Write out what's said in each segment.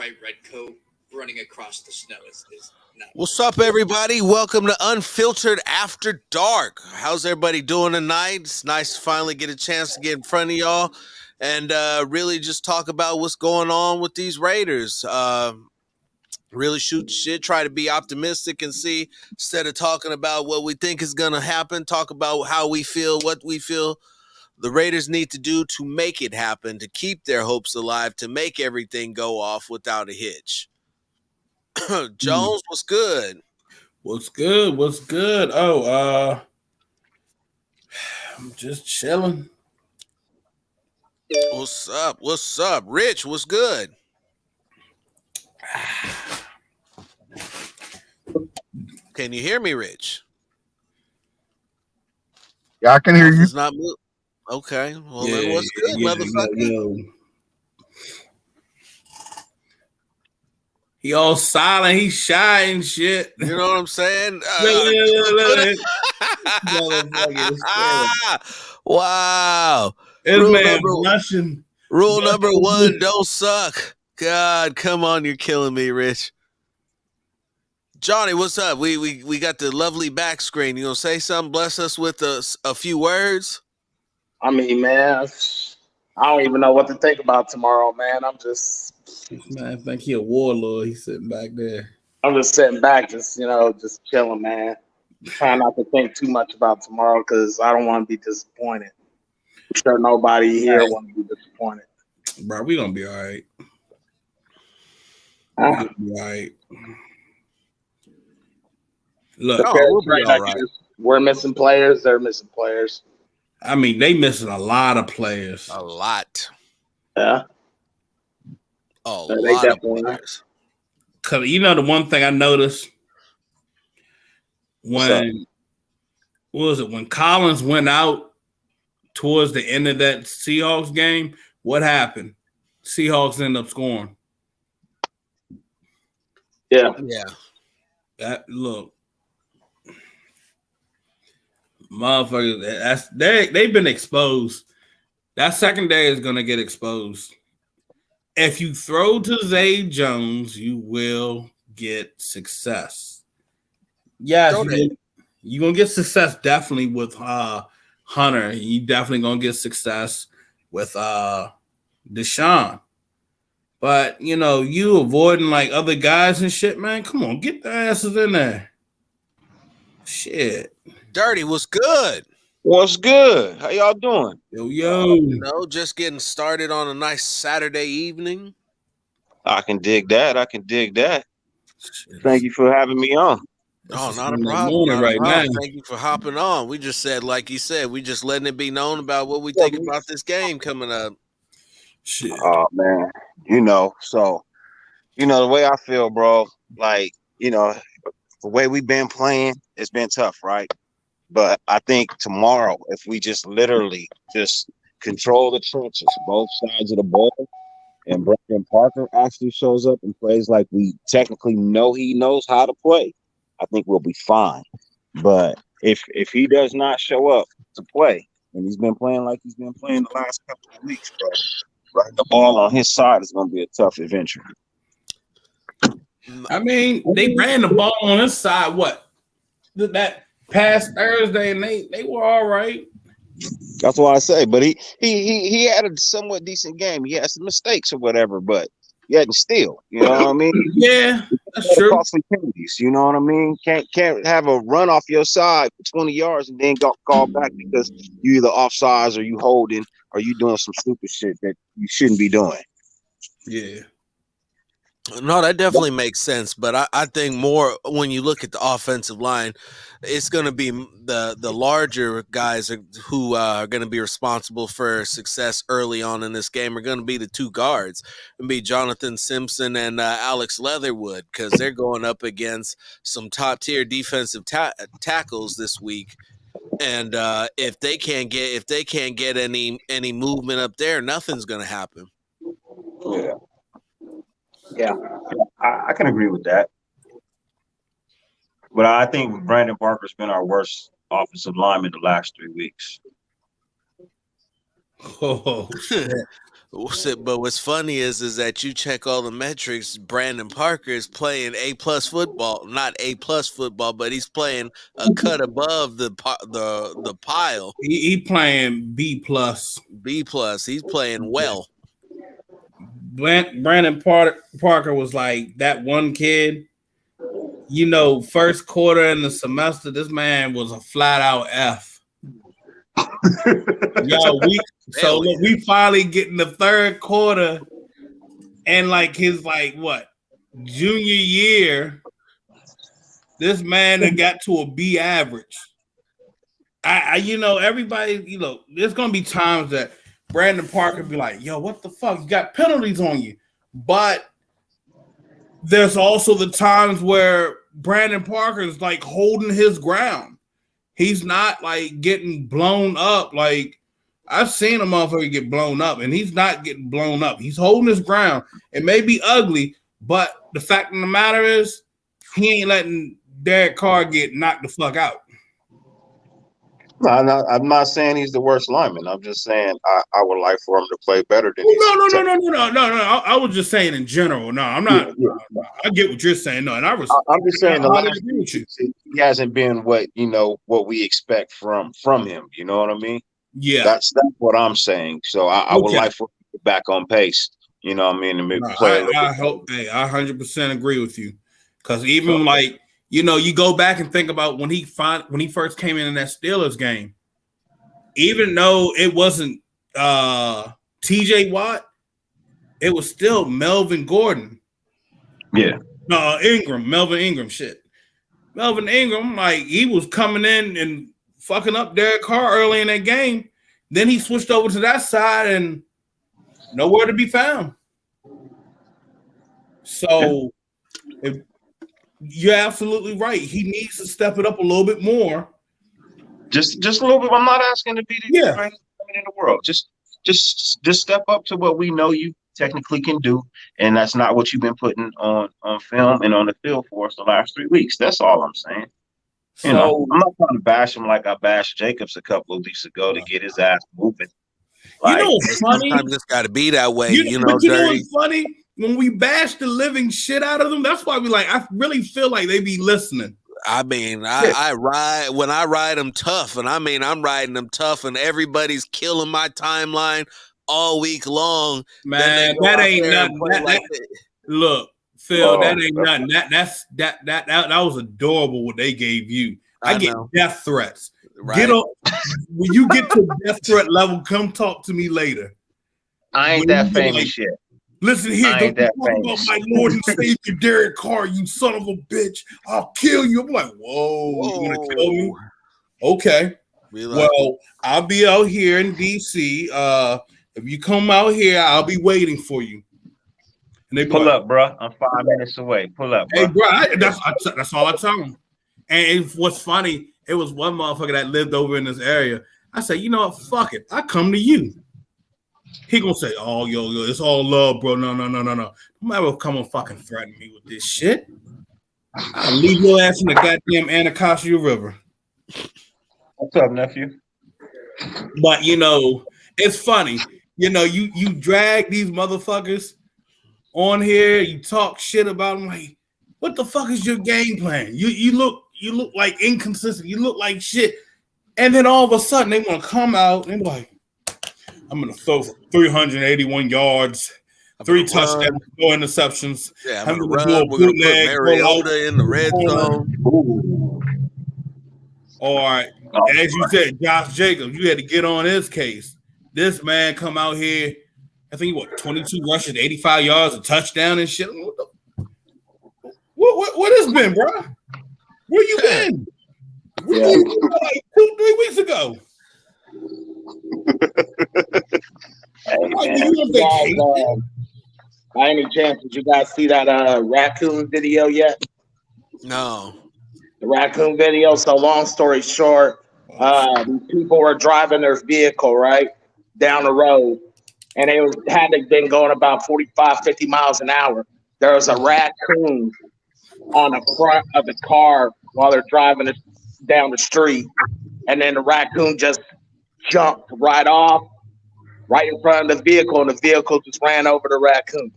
bright red coat running across the snow is nuts. What's up, everybody? Welcome to Unfiltered After Dark. How's everybody doing tonight? It's nice to finally get a chance to get in front of y'all and really just talk about what's going on with these Raiders. Really shoot shit, try to be optimistic and see, instead of talking about what we think is going to happen, talk about how we feel, what we feel the Raiders need to do to make it happen, to keep their hopes alive, to make everything go off without a hitch. Jones, what's good? What's good? What's good? I'm just chilling. What's up? What's up? Rich, what's good? Can you hear me, Rich? Yeah, I can hear you. It's not mo- Okay. Well, then what's good, motherfucker? He all silent, he shy and shit. You know what I'm saying? Wow. Rule number one, don't suck. God, come on, you're killing me, Rich. Johnny, what's up? We got the lovely back screen. You gonna say something? Bless us with a few words. I mean, man, I don't even know what to think about tomorrow, man. I think he a warlord. He's sitting back there. I'm just sitting back, just chilling, man. Trying not to think too much about tomorrow because I don't want to be disappointed. I'm sure nobody here wants to be disappointed. Bro, we gonna be all right. Look, we'll be all right. We're missing players. They're missing players. I mean, they missing a lot of players. A lot. Yeah. A lot of players. Cause you know the one thing I noticed when Collins went out towards the end of that Seahawks game, what happened? Seahawks ended up scoring. Yeah. Look, motherfuckers, they've been exposed. That secondary is gonna get exposed. If you throw to Zay Jones, you will get success. Yes, you're gonna get success definitely with Hunter. You definitely gonna get success with Deshaun. But you avoiding like other guys and shit, man. Come on, get the asses in there. Shit. Dirty, what's good? What's good? How y'all doing? Yo. Just getting started on a nice Saturday evening. I can dig that. Thank you for having me on. Oh, not a problem. Now. Thank you for hopping on. We just said, like you said, we just letting it be known about what we think about this game coming up. Shit. Oh man, so the way I feel, bro. Like the way we've been playing, it's been tough, right? But I think tomorrow, if we just literally just control the trenches, both sides of the ball, and Brandon Parker actually shows up and plays like we technically know he knows how to play, I think we'll be fine. But if he does not show up to play, and he's been playing like he's been playing the last couple of weeks, bro, right, the ball on his side is going to be a tough adventure. I mean, they ran the ball on his side. What? That past Thursday, and they were all right. That's why I say. But he had a somewhat decent game. He had some mistakes or whatever, but he hadn't steal. You know what I mean? Yeah, that's true. Costly penalties. You know what I mean? Can't have a run off your side for 20 yards and then go call back because you either offsides or you holding or you doing some stupid shit that you shouldn't be doing. Yeah. No, that definitely makes sense. But I think more when you look at the offensive line, it's going to be the larger guys who are going to be responsible for success early on in this game are going to be the two guards and be Jonathan Simpson and Alex Leatherwood, because they're going up against some top tier defensive tackles this week. And if they can't get any movement up there, nothing's going to happen. Yeah, I can agree with that. But I think Brandon Parker's been our worst offensive lineman the last 3 weeks. Oh, shit. But what's funny is that you check all the metrics. Brandon Parker is playing A+ football, not A+ football, but he's playing a cut above the pile. He playing B+. B+. He's playing well. Brandon Parker was like that one kid. You know, first quarter in the semester, this man was a flat out F. We finally get in the third quarter, and like his junior year, this man that got to a B average. Everybody, there's gonna be times that Brandon Parker be like, yo, what the fuck? You got penalties on you. But there's also the times where Brandon Parker is like holding his ground. He's not like getting blown up. Like I've seen a motherfucker get blown up, and he's not getting blown up. He's holding his ground. It may be ugly, but the fact of the matter is he ain't letting Derek Carr get knocked the fuck out. No, I'm not saying he's the worst lineman. I'm just saying I would like for him to play better than. No. I was just saying in general. No, I'm not. Yeah. I get what you're saying. No, and I'm just saying the last he hasn't been what we expect from him. You know what I mean? Yeah, that's what I'm saying. So I would like for him to get back on pace. You know what I mean? And play I 100% agree with you, because even you go back and think about when he first came in that Steelers game, even though it wasn't TJ Watt, it was still Melvin Gordon. Yeah. Melvin Ingram shit. Melvin Ingram, he was coming in and fucking up Derek Carr early in that game. Then he switched over to that side and nowhere to be found. So you're absolutely right. He needs to step it up a little bit more. Just a little bit. I'm not asking to be the greatest in the world. Just step up to what we know you technically can do, and that's not what you've been putting on film and on the field for us the last 3 weeks. That's all I'm saying. I'm not trying to bash him like I bashed Jacobs a couple of weeks ago to get his ass moving. What's funny? Sometimes it's got to be that way. But you know what's funny? When we bash the living shit out of them, that's why I really feel like they be listening. I mean, I ride them tough, and I mean, I'm riding them tough, and everybody's killing my timeline all week long. Man, that ain't nothing. Look, Phil, that ain't nothing. That was adorable what they gave you. I get death threats. Right. When you get to death threat level, come talk to me later. I ain't that famous yet. Listen here, don't talk about my Lord and Savior Derek Carr, you son of a bitch. I'll kill you. I'm like, whoa. You want to kill me? Okay. Well, I'll be out here in DC. If you come out here, I'll be waiting for you. And they pull up, bro. I'm 5 minutes away. Pull up, bro. Hey, bro, that's all I tell them. And what's funny, it was one motherfucker that lived over in this area. I said, you know what? Fuck it. I come to you. He gonna say, "Oh, yo, it's all love, bro." No. Don't ever come and fucking threaten me with this shit. I'll leave your ass in the goddamn Anacostia River. What's up, nephew? But it's funny. You drag these motherfuckers on here. You talk shit about them. Like, what the fuck is your game plan? You look like inconsistent. You look like shit. And then all of a sudden they want to come out and be like, I'm going to throw for 381 yards, 3 touchdowns, 4 interceptions. Yeah, I'm going to run. We're going to put Mariota in the red zone. All right. As you said, Josh Jacobs, you had to get on his case. This man come out here, I think, 22 rushes, 85 yards, a touchdown and shit. What has been, bro? Where you been? Where you been like 2-3 weeks ago? By any chance, did you guys see that raccoon video yet? No. The raccoon video. So long story short, people were driving their vehicle right down the road, and they had been going about 45, 50 miles an hour. There was a raccoon on the front of the car while they're driving it down the street, and then the raccoon just jumped right off right in front of the vehicle, and the vehicle just ran over the raccoon.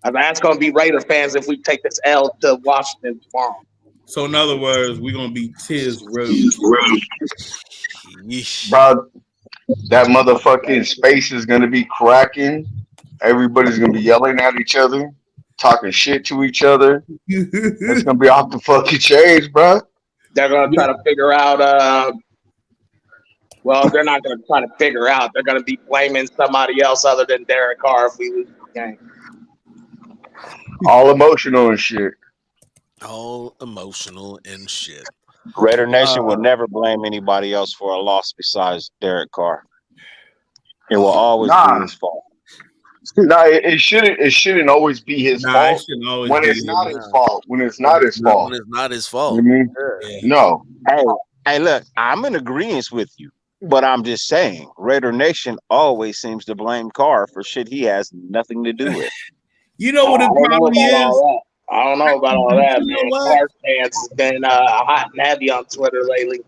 I mean, that's going to be Raider fans if we take this L to Washington tomorrow. So in other words, we're gonna be Tiz Road. Yeesh. Bro, that motherfucking space is gonna be cracking. Everybody's gonna be yelling at each other, talking shit to each other. It's gonna be off the fucking chains, bro. They're going to try to figure out. Well, they're not going to try to figure out. They're going to be blaming somebody else other than Derek Carr if we lose the game. All emotional and shit. All emotional and shit. Raider Nation will never blame anybody else for a loss besides Derek Carr. It will always be his fault. No, it shouldn't. It shouldn't always be his Nah, it fault. shouldn't always When be it's not his his fault. When it's not his fault. When it's not his You fault. mean? Yeah. No. Hey, look, I'm in agreement with you, but I'm just saying, Raider Nation always seems to blame Carr for shit he has nothing to do with. You know what I it don't know probably about all is? that. I don't know about all that, You know man. what? Carr fans has been hot and heavy on Twitter lately.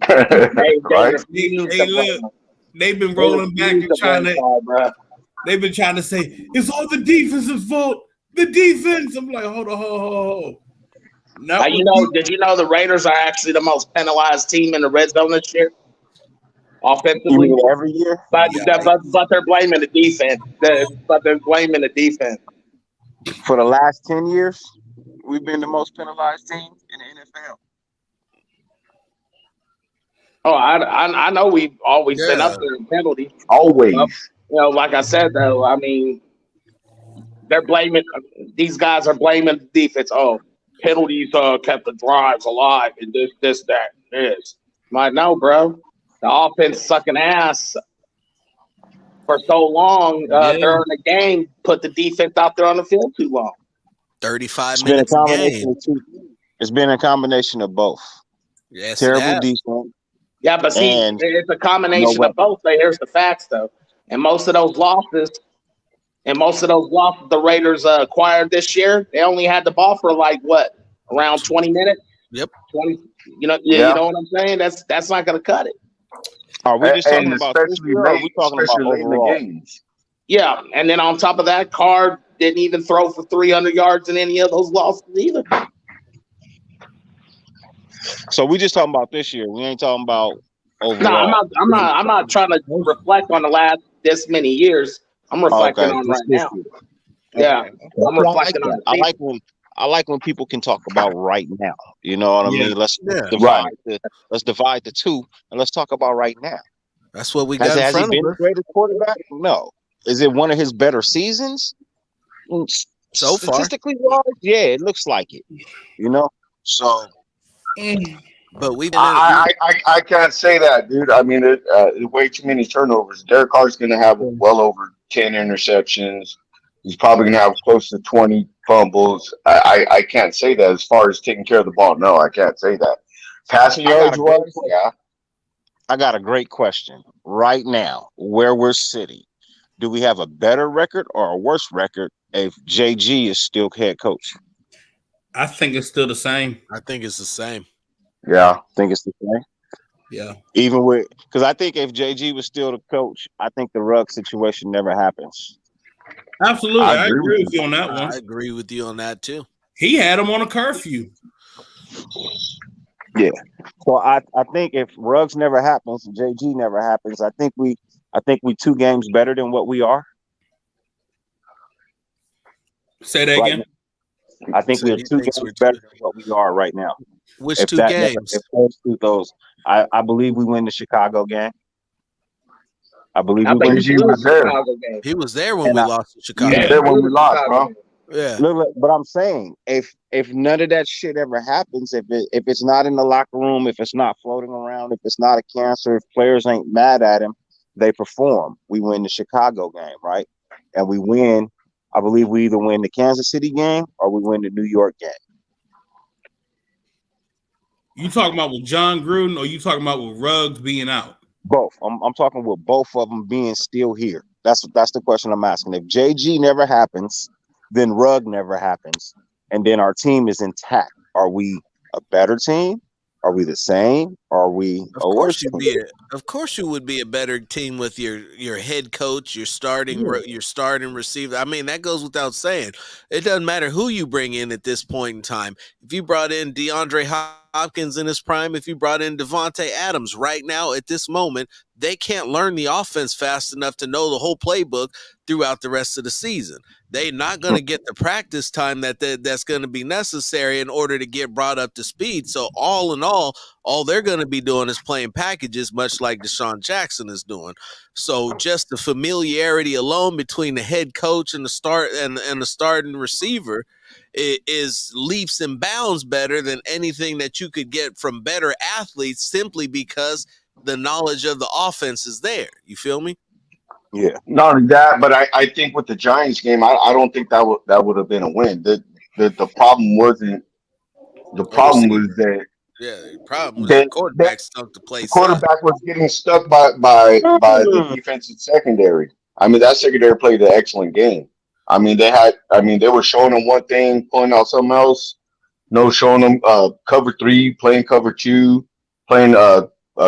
They Right? refuse Hey, to look, blame him. they've been They rolling back refuse and trying blame to. Carr, bro. They've been trying to say it's all the defense's fault. The defense. I'm like, hold on. Now, did you know the Raiders are actually the most penalized team in the red zone this year, You offensively? mean every year? But Yeah. but they're blaming the defense. But they're blaming the defense. For the last 10 years, we've been the most penalized team in the NFL. Oh, I know we've always been up Yeah. there in penalties. Always. Like I said though, I mean, they're blaming these guys are blaming the defense. Oh, penalties kept the drives alive and this, that, this. I'm like, no, bro. The offense sucking ass for so long during the game, put the defense out there on the field too long. 35 It's been a minutes a combination game. of two. It's been a combination of both. Yes, it Terrible has. defense. Yeah, but see, And it's a combination no of both. But here's the facts, though. And most of those losses, the Raiders acquired this year, they only had the ball for like what, around 20 minutes? Yep. 20. You Yeah. know what I'm saying? That's not gonna cut it. Are we just talking And about this especially year, or are late, we talking about especially late in the overall? games. Yeah, and then on top of that, Carr didn't even throw for 300 yards in any of those losses either. So we just talking about this year. We ain't talking about overall. No, I'm not trying to reflect on the last this many years. I'm reflecting on right now. Yeah, I'm reflecting on. I like when people can talk about right now. You know what I mean? Let's divide the two and let's talk about right now. That's what we got Has in he front been of the us. greatest quarterback? No. Is it one of his better seasons? So far. Statistically wise, yeah, it looks like it. You know? So But we've been I can't say that, dude. I mean, way too many turnovers. Derek Carr's going to have well over 10 interceptions. He's probably going to have close to 20 fumbles. I can't say that as far as taking care of the ball. No, I can't say that. Passing yards, yeah. I got a great question. Right now, where we're sitting, do we have a better record or a worse record if JG is still head coach? I think it's still the same. I think it's the same. Yeah. I think it's the same. Yeah. Even with, because I think if JG was still the coach, I think the rug situation never happens. Absolutely. I agree with you on that one. I agree with you on that too. He had him on a curfew. Yeah. So I think if Ruggs never happens, JG never happens, I think we 2 games better than what we are. Say that again. I think we're 2 games better than what we are right now. Which two games? I believe we win the Chicago game. I believe he was there. He was there when we lost to Chicago. He was there when we lost, bro. Yeah. Look, but I'm saying if none of that shit ever happens, if it's not in the locker room, if it's not floating around, if it's not a cancer, if players ain't mad at him, they perform. We win the Chicago game, right? And we win. I believe we either win the Kansas City game or we win the New York game. You talking about with John Gruden or you talking about with Ruggs being out? Both. I'm talking with both of them being still here. That's the question I'm asking. If JG never happens, then Rugg never happens, and then our team is intact. Are we a better team Are we the same? Are we Of a course worse you'd team? be of course you would be a better team with your head coach, your starting receiver. I mean, that goes without saying. It doesn't matter who you bring in at this point in time. If you brought in DeAndre Hopkins in his prime, if you brought in Devontae Adams right now at this moment, they can't learn the offense fast enough to know the whole playbook throughout the rest of the season. They're not going to get the practice time that's going to be necessary in order to get brought up to speed. So all in all they're going to be doing is playing packages, much like Deshaun Jackson is doing. So just the familiarity alone between the head coach and the starting receiver is leaps and bounds better than anything that you could get from better athletes, simply because the knowledge of the offense is there. You feel me? Yeah. Not only that, but I think with the Giants game, I don't think that would have been a win. The problem wasn't the A problem was receiver. that Yeah, the problem was your that quarterback stunk the the place up. quarterback was getting stuck by the defensive secondary. I mean, that secondary played an excellent game. I mean, they were showing them one thing, pulling out something else. No, showing them cover three, playing cover two, playing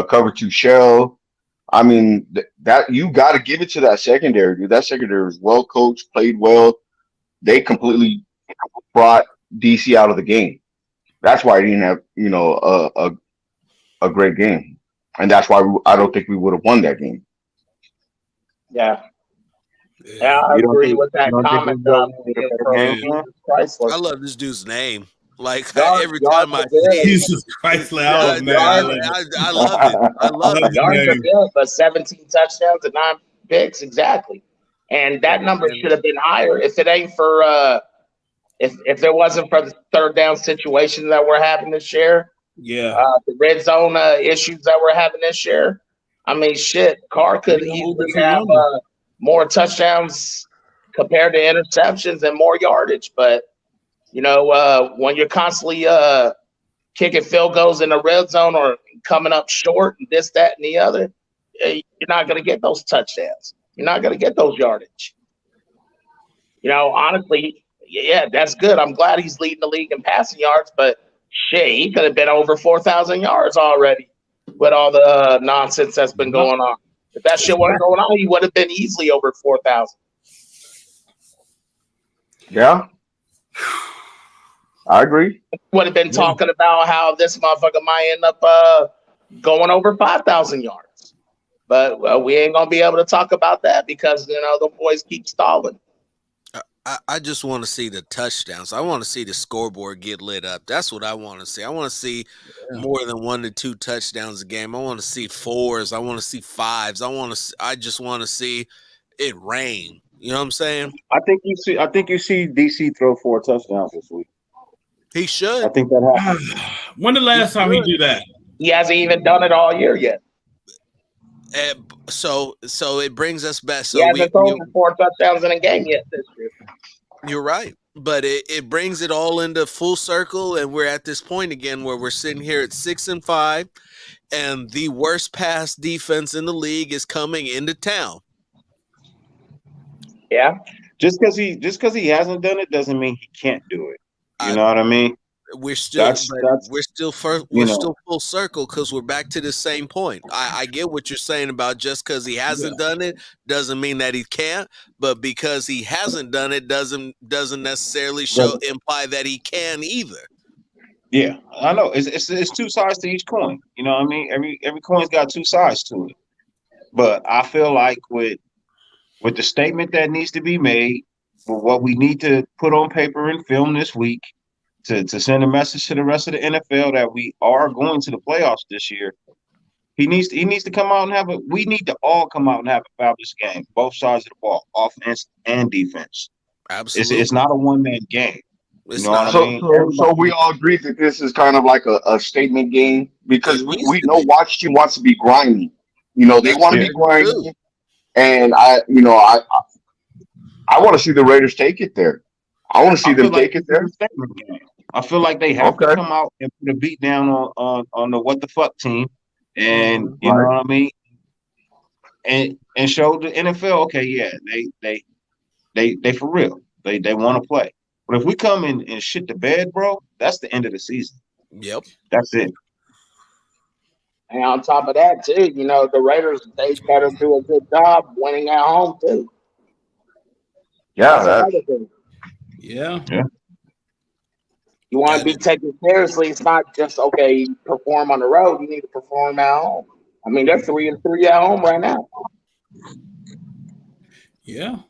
cover two shell. I mean, that you got to give it to that secondary, dude. That secondary was well coached, played well. They completely brought DC out of the game. That's why he didn't have, a great game, and that's why I don't think we would have won that game. Yeah. Yeah. Yeah, I You don't agree think with you that don't think we comment that go I'm with a making, better bro. game Yeah. plan? Jesus Christ, I look. love this dude's name. Like Yards, every yards time are I good. see it, Jesus Christ, like, oh I, man, I Yards, love it. I love it. I I love love it. this yards are name. good, but 17 touchdowns and 9 picks, exactly. And that number And should have been higher if it ain't for if there wasn't for the third down situations that we're having this year, Yeah, the red zone issues that we're having this year. I mean, shit, Carr we could a whole easily different have number. more touchdowns compared to interceptions and more yardage. But when you're constantly kicking field goals in the red zone or coming up short and this, that, and the other, you're not going to get those touchdowns. You're not going to get those yardage. Honestly, yeah, that's good. I'm glad he's leading the league in passing yards, but shit, he could have been over 4,000 yards already with all the nonsense that's been Yep. going on. If that shit wasn't going on, he would have been easily over 4,000. Yeah, I agree. Would have been Yeah. talking about how this motherfucker might end up going over 5,000 yards. But we ain't going to be able to talk about that because, the boys keep stalling. I just want to see the touchdowns. I want to see the scoreboard get lit up. That's what I want to see. I want to see more than 1 to 2 touchdowns a game. I want to see 4s. I want to see 5s. I just want to see it rain. You know what I'm saying? I think you see DC throw 4 touchdowns this week. He I should. think that happened. When the last time he do that? He hasn't even done it all year yet. So it brings us back. He So hasn't thrown for 4 touchdowns in a game yet this year. you're right. But it brings it all into full circle, and we're at this point again where we're sitting here at 6-5, and the worst pass defense in the league is coming into town. Yeah. Just because he hasn't done it doesn't mean he can't do it. You know what I mean? We're still, That's we're still still full circle because we're back to the same point. I get what you're saying about just because he hasn't done it doesn't mean that he can't, but because he hasn't done it doesn't necessarily imply that he can either. Yeah, I know. It's 2 sides to each coin. You know what I mean? Every coin's got 2 sides to it. But I feel like with the statement that needs to be made, with what we need to put on paper and film this week to send a message to the rest of the NFL that we are going to the playoffs this year, he needs to come out and we need to all come out and have a fabulous game, both sides of the ball, offense and defense. Absolutely. It's not a one-man game. It's You know not. what I mean? So we all agree that this is kind of like a statement game because It needs we to know be. Washington wants to be grimy. They That's want to very be grimy, true. and I want to see the Raiders take it there. I want to see I feel them like take it this is there. a statement game. I feel like they have to Okay, come out and put a beat down on the what the fuck team, and you know right. what I mean, and show the NFL, okay, yeah, they for real, they want to play. But if we come in and shit the bed, bro, that's the end of the season. Yep. That's it. And on top of that, too, the Raiders, they better do a good job winning at home, too. Yeah, That's another thing. Yeah. You want to be taken seriously. It's not just, okay, you perform on the road. You need to perform at home. I mean, they're 3-3 at home right now. Yeah.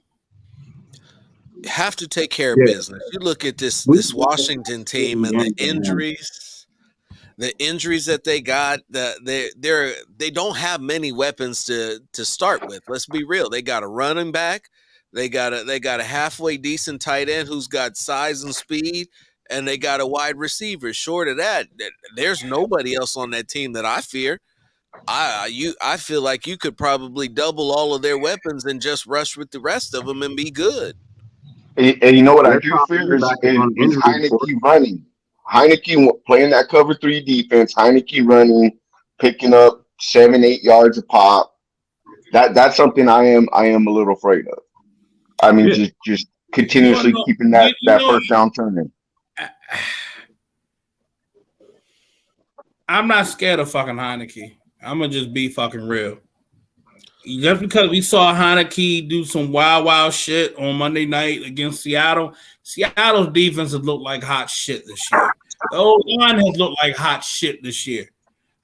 Have to take care of business. You look at this Washington team and the injuries that they got. They don't have many weapons to start with. Let's be real. They got a running back. They got a halfway decent tight end who's got size and speed, and they got a wide receiver. Short of that, there's nobody else on that team that I fear. I feel like you could probably double all of their weapons and just rush with the rest of them and be good. And you know what I do fear is Heineke running. Heineke playing that cover 3 defense. Heineke running, picking up 7-8 yards a pop. That's something I am a little afraid of. I mean, just continuously keeping that first down turning. I'm not scared of fucking Heineke. I'm gonna just be fucking real. Just because we saw Heineke do some wild shit on Monday night against Seattle, Seattle's defense has looked like hot shit this year. The old line has looked like hot shit this year.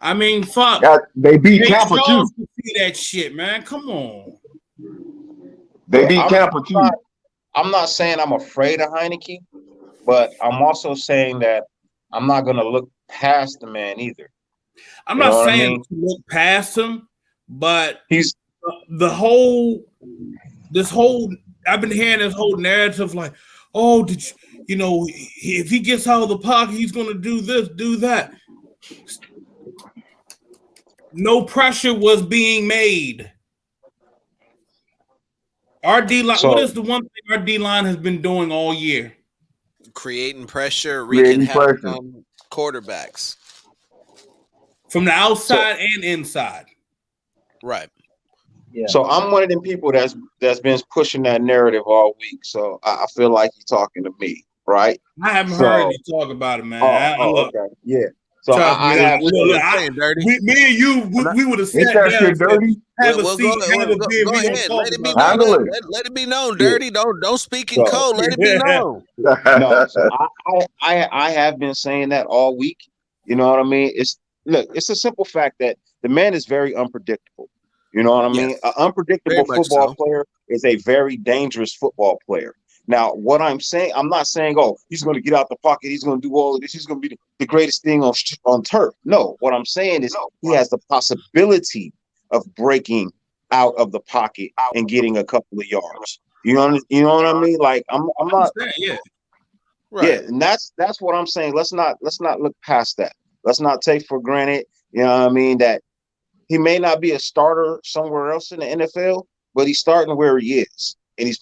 I mean, fuck. Yeah, they beat Tampa too. See that shit, man. Come on. They beat Tampa too. I'm not saying I'm afraid of Heineke, but I'm also saying that I'm not going to look past the man either. I'm not saying to look past him, but he's I've been hearing this whole narrative like, oh, if he gets out of the pocket, he's going to do this, do that. No pressure was being made. Our D-line, what is the one thing our D-line has been doing all year? Creating pressure, wreaking havoc on quarterbacks. From the outside and inside. Right. Yeah. So I'm one of them people that's been pushing that narrative all week. So I feel like you're talking to me, right? I haven't heard you talk about it, man. Okay. Yeah. So I have. Me and you, we would have sat down. Dirty. Have a seat. Have a beer. Go ahead. Let it be known. Let it be known. Dirty. Don't speak in code. Let it be known. No. So I have been saying that all week. You know what I mean? It's a simple fact that the man is very unpredictable. You know what I mean? An unpredictable football player is a very dangerous football player. Now, what I'm saying, I'm not saying, oh, he's going to get out the pocket. He's going to do all of this. He's going to be the greatest thing on turf. No, what I'm saying is he has the possibility of breaking out of the pocket and getting a couple of yards. You know what I mean? Like I'm not. Yeah. Right. Yeah, and that's what I'm saying. Let's not look past that. Let's not take for granted. You know what I mean? That he may not be a starter somewhere else in the NFL, but he's starting where he is. And he's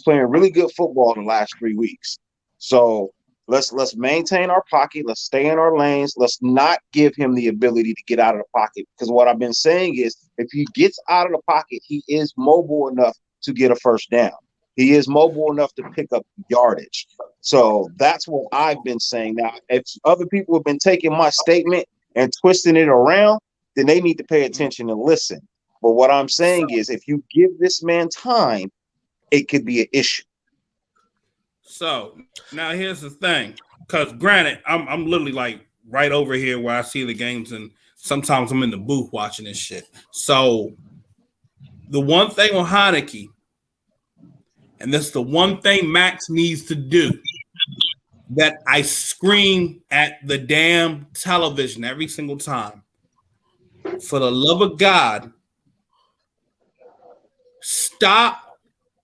playing really good football in the last 3 weeks. So let's maintain our pocket. Let's stay in our lanes. Let's not give him the ability to get out of the pocket. Because what I've been saying is if he gets out of the pocket, he is mobile enough to get a first down. He is mobile enough to pick up yardage. So that's what I've been saying. Now, if other people have been taking my statement and twisting it around, then they need to pay attention and listen. But what I'm saying is if you give this man time, it could be an issue. So now here's the thing, because granted, I'm literally like right over here where I see the games, and sometimes I'm in the booth watching this shit. So the one thing on Heineke, and that's the one thing Max needs to do, that I scream at the damn television every single time. For the love of God, stop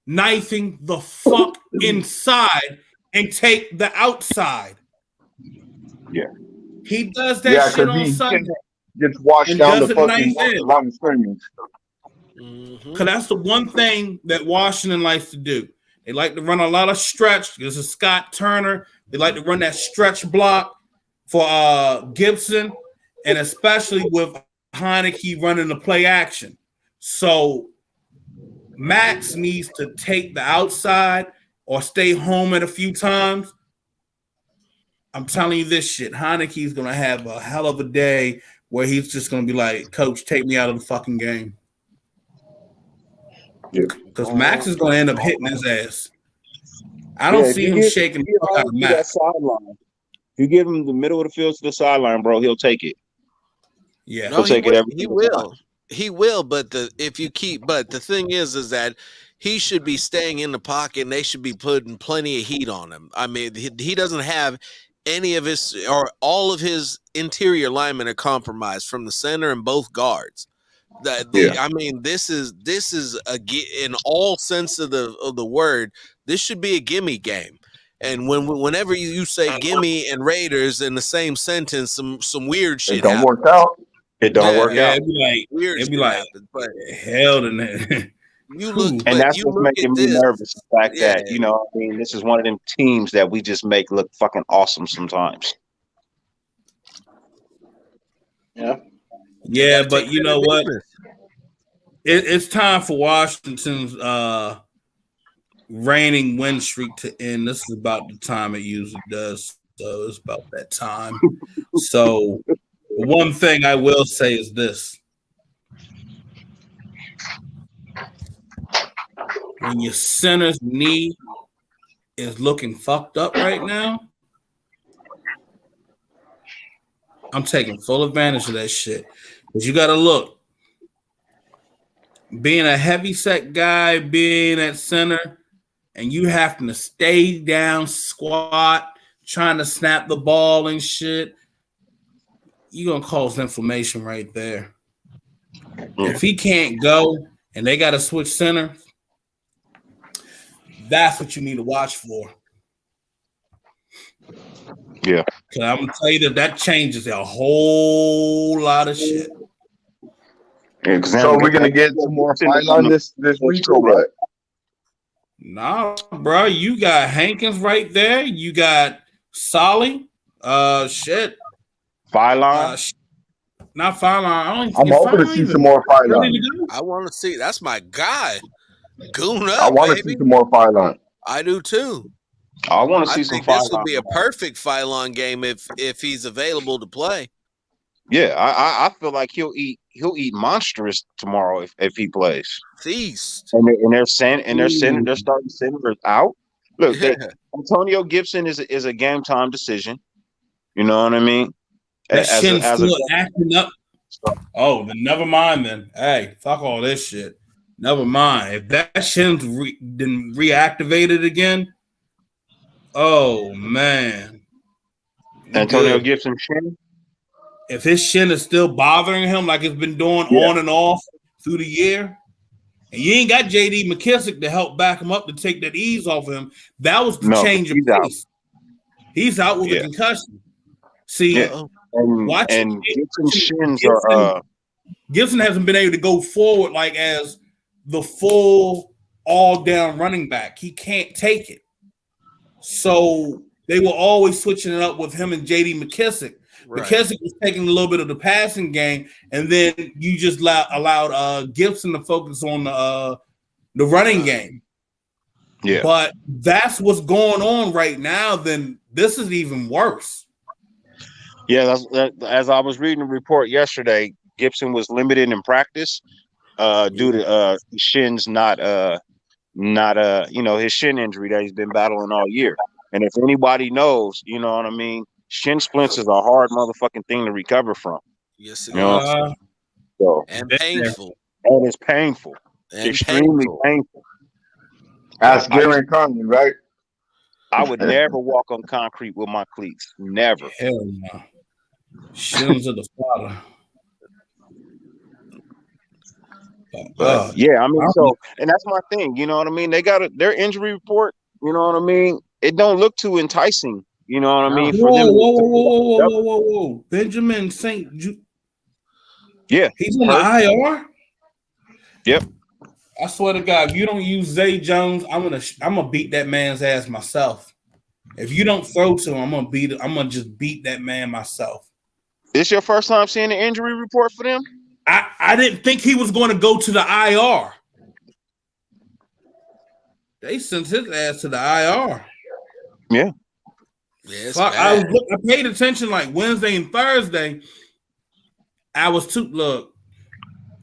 knifing the fuck inside and take the outside. Yeah. He does that shit on Sunday. Gets washed down the fucking line of scrimmage. Because that's the one thing that Washington likes to do. They like to run a lot of stretch. This is Scott Turner. They like to run that stretch block for Gibson, and especially with Heineke running the play action. So Max needs to take the outside or stay home at a few times. I'm telling you this shit. Heineke's going to have a hell of a day where he's just going to be like, Coach, take me out of the fucking game. Because Max is going to end up hitting his ass. I don't see him shaking the fuck out of Max. If you give him the middle of the field to the sideline, bro, he'll take it. Yeah, No, he'll take it every he time. will. He will, but the thing is that he should be staying in the pocket and they should be putting plenty of heat on him. I mean, he doesn't have any of his or all of his interior linemen are compromised from the center and both guards. I mean, this is in all sense of the word, this should be a gimme game. And whenever you say gimme and Raiders in the same sentence, some weird shit It don't happens. work out. It don't work out. It'd be like Weird it'd be shit like happens, but hell to that. you look, And but that's you what's look making at me this. nervous. The fact Yeah. that, you know, I mean, this is one of them teams that we just make look fucking awesome sometimes. Yeah. Yeah, but Take you care know of what? business. It's time for Washington's reigning win streak to end. This is about the time it usually does. So it's about that time. So one thing I will say is this. When your center's knee is looking fucked up right now, I'm taking full advantage of that shit. Because you got to look. Being a heavy set guy, being at center, and you having to stay down, squat, trying to snap the ball and shit, you're going to cause inflammation right there. If he can't go and they got to switch center, that's what you need to watch for. Yeah. Because I'm going to tell you that changes a whole lot of shit. Yeah, So we're gonna get some more fight on this week or what? Nah, bro. You got Hankins right there. You got Solly. Shit. Phylon. Not Phylon. I don't I'm think hoping to see some more fight on. I want to see. That's my guy. Goon up, I want to see some more fight on. I do too. I want to see I some think this Phylon. would be a perfect Phylon game if he's available to play. Yeah, I feel like he'll eat monstrous tomorrow if he plays. Feast. And they're starting centers out. Look, Antonio Gibson is a game time decision. You know what I mean? That shit's still acting up. Oh, then never mind then. Hey, fuck all this shit. Never mind. If that shit's been reactivated again, oh man. Antonio Gibson shin? If his shin is still bothering him like it's been doing on and off through the year, and you ain't got JD McKissick to help back him up to take that ease off of him, that was the change of pace. He's out with a concussion. See, and Gibson's shins Gibson hasn't been able to go forward like as the full all down running back. He can't take it. So they were always switching it up with him and JD McKissick. Right. McKissick was taking a little bit of the passing game, and then you just allowed Gibson to focus on the running game. Yeah. But that's what's going on right now. Then this is even worse. Yeah, as I was reading the report yesterday, Gibson was limited in practice due to shins not his shin injury that he's been battling all year. And if anybody knows, you know what I mean, shin splints is a hard motherfucking thing to recover from. Yes, it is. So, and painful. And it's painful. And extremely painful. Ask Garen Conley, right? I would never walk on concrete with my cleats. Never. Hell no. Shins of the father. But yeah, I mean, so, and that's my thing. You know what I mean? They got their injury report. You know what I mean? It don't look too enticing. You know what I mean? For them. Whoa. Benjamin St. Yeah. He's on the IR? Yep. I swear to God, if you don't use Zay Jones, I'm gonna beat that man's ass myself. If you don't throw to him, I'm gonna just beat that man myself. This your first time seeing the injury report for them? I didn't think he was going to go to the IR. They sent his ass to the IR. Yeah. Yeah, I paid attention like Wednesday and Thursday. I was too look.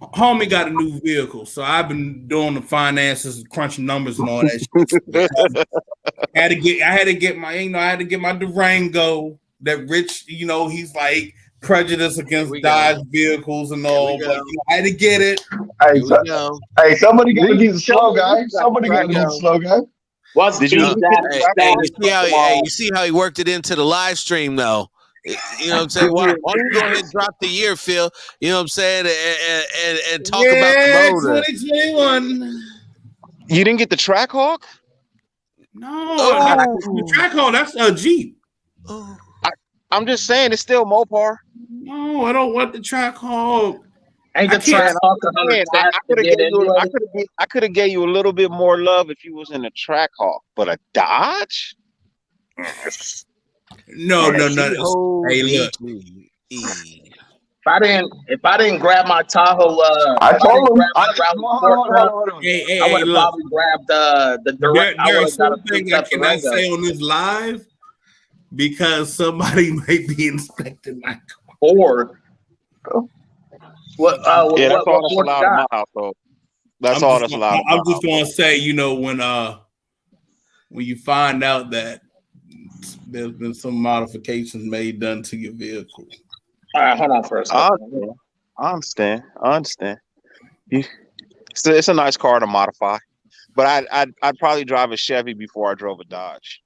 Homie got a new vehicle, so I've been doing the finances, crunching numbers, and all that shit. I had to get my Durango. That Rich, he's like prejudiced against Dodge vehicles and all, but I had to get it. Hey, somebody got to be the slow guy. Somebody got to be the slow guy. What's Did you? You see how he worked it into the live stream though. You know what I'm saying? Why don't you go ahead and drop the year, Phil? You know what I'm saying? And talk about the motor. 2021. You didn't get the Trackhawk? No, the Trackhawk, that's a Jeep. Oh. I'm just saying it's still Mopar. No, I don't want the Trackhawk. Ain't the Trackhawk? I could have gave you a little bit more love if you was in a Trackhawk, but a Dodge? No. Hey, look. If I didn't grab my Tahoe, I told him. I would have probably grabbed the direct. There are some things I cannot say on this live because somebody may be inspecting my car. Ford. What? That's all that's allowed in my household. That's all that's allowed. I'm just going to say, when you find out that there's been some modifications done to your vehicle. All right, hold on for a second. I understand. It's a nice car to modify, but I'd probably drive a Chevy before I drove a Dodge.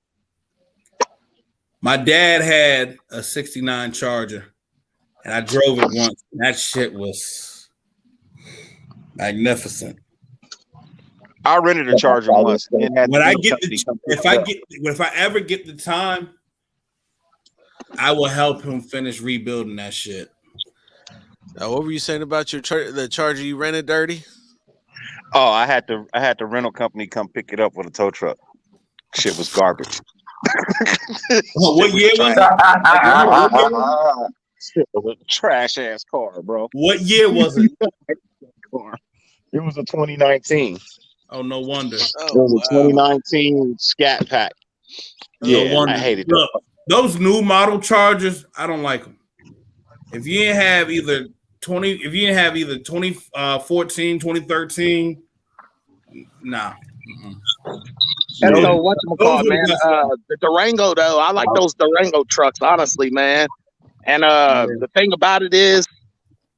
My dad had a '69 Charger, and I drove it once. That shit was magnificent. I rented a Charger once. If I ever get the time, I will help him finish rebuilding that shit. What were you saying about the Charger you rented, Dirty? Oh, I had the rental company come pick it up with a tow truck. Shit was garbage. What year was it? It was a trash ass car, bro. What year was it? It was a 2019. Oh, no wonder. It was a 2019 Scat Pack. Yeah, no wonder. I hated it. Those new model Chargers, I don't like them. If you didn't have either 2014, 2013, nah. And so whatchamacallit, man? The Durango, though, I like those Durango trucks, honestly, man. And the thing about it is,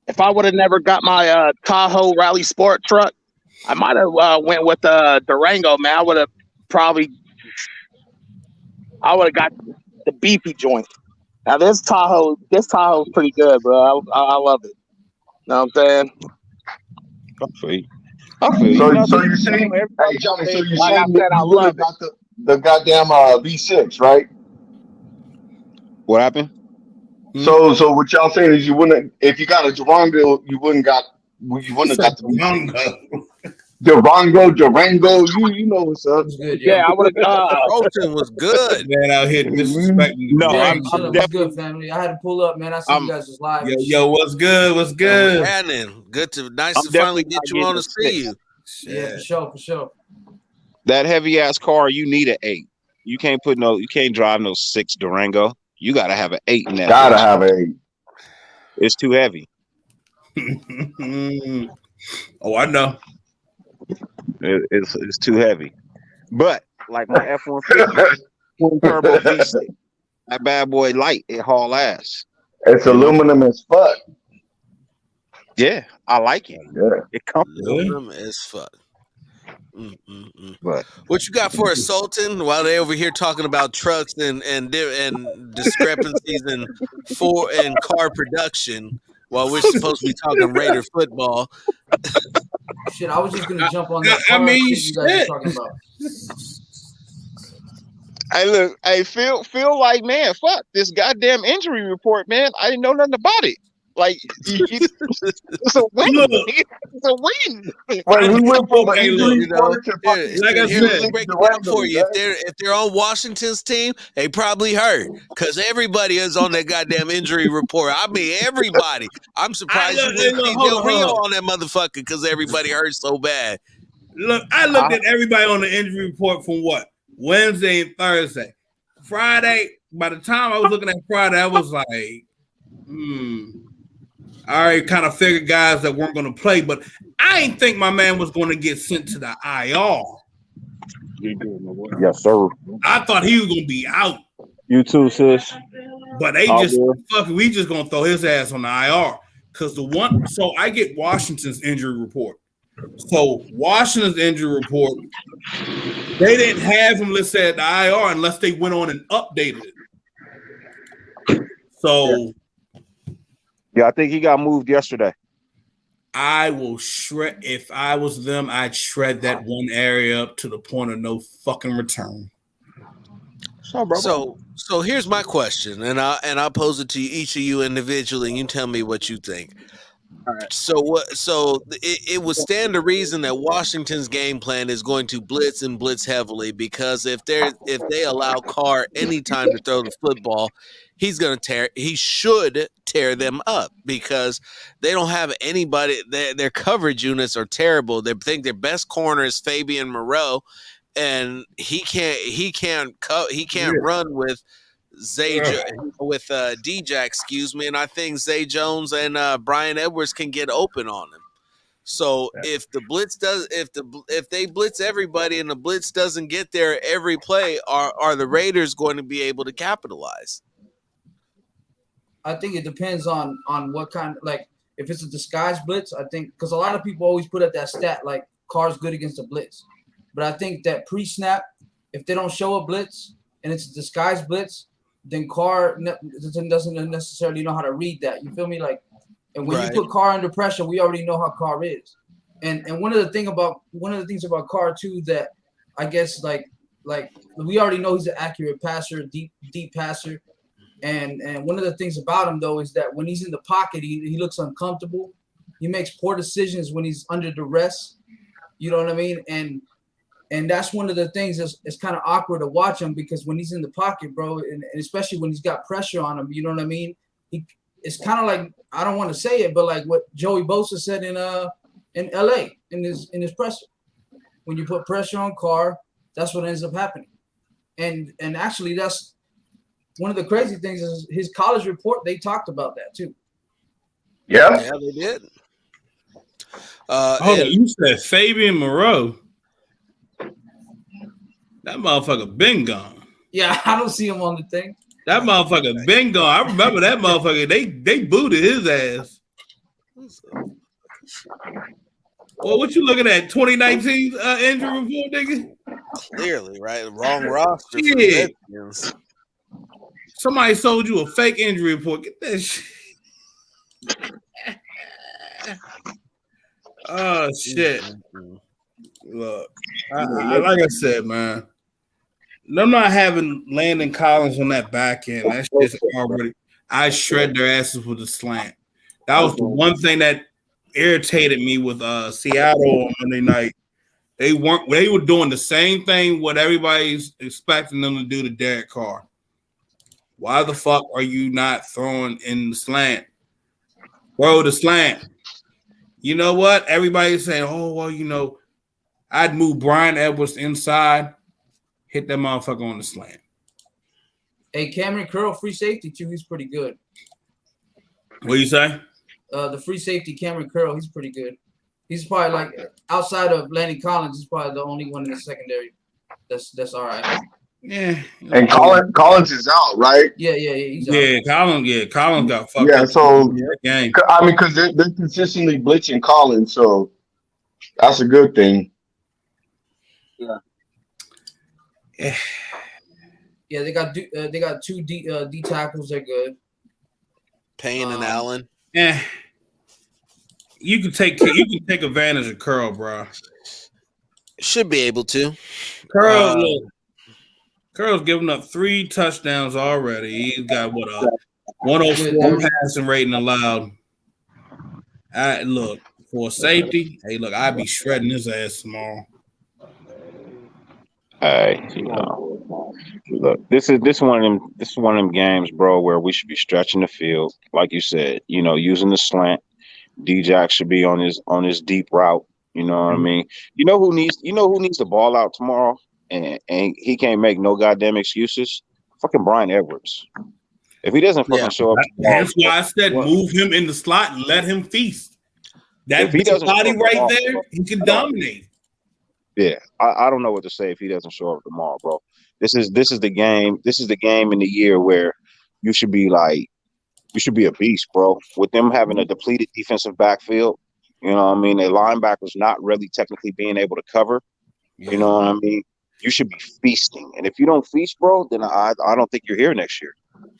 if I would have never got my Tahoe Rally Sport truck, I might have went with the Durango, man. I would have got the beefy joint. Now this Tahoe's pretty good, bro. I love it. Know what I'm saying? I feel you. So you're saying, hey Johnny, so you're saying that I love got the goddamn V6, right? What happened? So what y'all saying is you wouldn't, if you got a Durango, you wouldn't have got the Durango. You know what's up. Good, yeah, I would have. Colton was good. Man out here disrespecting. No, I'm definitely good, family. I had to pull up, man. I see you guys just live. Yo, what's good? What's good? Nice to finally get you on to see you. Yeah, for sure. That heavy ass car, you need an 8. You can't drive no 6 Durango. You gotta have an 8 in that. Gotta have an 8. It's too heavy. Oh, I know. It's too heavy. But like my F-150 twin turbo V6, that bad boy light, it haul ass. It's aluminum as fuck. Yeah, I like it. Yeah, it comes aluminum as fuck. But what you got for us, Sultan? While they over here talking about trucks and discrepancies in car production, while we're supposed to be talking Raider football. Shit, I was just gonna jump on that. You guys are talking about. Hey, look, feel like, man, fuck this goddamn injury report, man. I didn't know nothing about it. Like, it's a win. It's a win. Well, we went from an injury report to like I said, break it down for you. If they're on Washington's team, they probably hurt because everybody is on that goddamn injury report. I mean, everybody. I'm surprised you didn't see Del Rio on that motherfucker because everybody hurt so bad. Look, I looked at everybody on the injury report from what? Wednesday and Thursday. Friday, by the time I was looking at Friday, I was like, I already kind of figured guys that weren't going to play, but I ain't think my man was going to get sent to the IR. Yes, sir. I thought he was going to be out. You too, sis. But they just fuck it, we just gonna throw his ass on the IR. Cause so I get Washington's injury report. So Washington's injury report, they didn't have him listed at the IR unless they went on and updated it. So yeah, I think he got moved yesterday. I will shred if I was them, I'd shred that one area up to the point of no fucking return. So here's my question, and I'll pose it to each of you individually, and you tell me what you think. All right. So it would stand to reason that Washington's game plan is going to blitz and blitz heavily, because if they allow Carr any time to throw the football, he should tear them up, because they don't have anybody. Their coverage units are terrible. They think their best corner is Fabian Moreau, and he can't run with DJ, excuse me, and I think Zay Jones and Brian Edwards can get open on him. So if they blitz everybody and the blitz doesn't get there every play, are the Raiders going to be able to capitalize? I think it depends on what kind. Like if it's a disguise blitz, I think, because a lot of people always put up that stat like Carr's good against the blitz. But I think that pre-snap, if they don't show a blitz and it's a disguise blitz, then Carr doesn't necessarily know how to read that. You feel me? Like, and when you put Carr under pressure, we already know how Carr is. And one of the things about Carr too, that I guess like we already know he's an accurate passer, deep passer. And one of the things about him though is that when he's in the pocket, he looks uncomfortable. He makes poor decisions when he's under duress. You know what I mean? And that's one of the things it's kind of awkward to watch him, because when he's in the pocket, bro, and especially when he's got pressure on him, you know what I mean? It's kind of like, I don't want to say it, but like what Joey Bosa said in LA in his presser. When you put pressure on Carr, that's what ends up happening. And actually that's one of the crazy things is his college report, they talked about that too. Yeah, they did. You said Fabian Moreau. That motherfucker been gone. Yeah, I don't see him on the thing. That motherfucker been gone. I remember that motherfucker. They booted his ass. Well, what you looking at? 2019 injury report, nigga? Clearly, right? Wrong roster. Yeah. Somebody sold you a fake injury report. Get that shit. Oh shit! Look, like I said, man. I'm not having Landon Collins on that back end. That's just already. I shred their asses with a slant. That was the one thing that irritated me with Seattle on Monday night. They were doing the same thing what everybody's expecting them to do to Derek Carr. Why the fuck are you not throwing in the slant? Throw the slant. You know what? Everybody's saying, oh, well, you know, I'd move Brian Edwards inside, hit that motherfucker on the slant. Hey, Cameron Curl, free safety too. He's pretty good. What you say? The free safety, Cameron Curl, he's pretty good. He's probably like, outside of Landon Collins, he's probably the only one in the secondary that's all right. Yeah. And Collins is out, right? Yeah, he's out. Collins got fucked up. Yeah, so game. I mean, because they're consistently blitzing Collins, so that's a good thing. Yeah. Yeah, they got two D tackles. They're good. Payne and Allen. Yeah. You can take advantage of Curl, bro. Should be able to. Curl's given up 3 touchdowns already. He's got 104 passing rating allowed. Look, for safety, I'd be shredding his ass tomorrow. Hey, look, this is one of them games, bro, where we should be stretching the field, like you said. You know, using the slant. D-Jack should be on his deep route. You know what I mean? You know who needs the ball out tomorrow, and he can't make no goddamn excuses. Fucking Brian Edwards. If he doesn't fucking Yeah. show up tomorrow, That's why I said what- move him in the slot and let him feast. That If he big doesn't body show up right tomorrow, there, he can dominate. yeah, I don't know what to say if he doesn't show up tomorrow, bro. This is the game. This is the game in the year where you should be a beast, bro. With them having a depleted defensive backfield, you know what I mean? Their linebackers not really technically being able to cover. Yeah. You know what I mean? You should be feasting. And if you don't feast, bro, then I don't think you're here next year.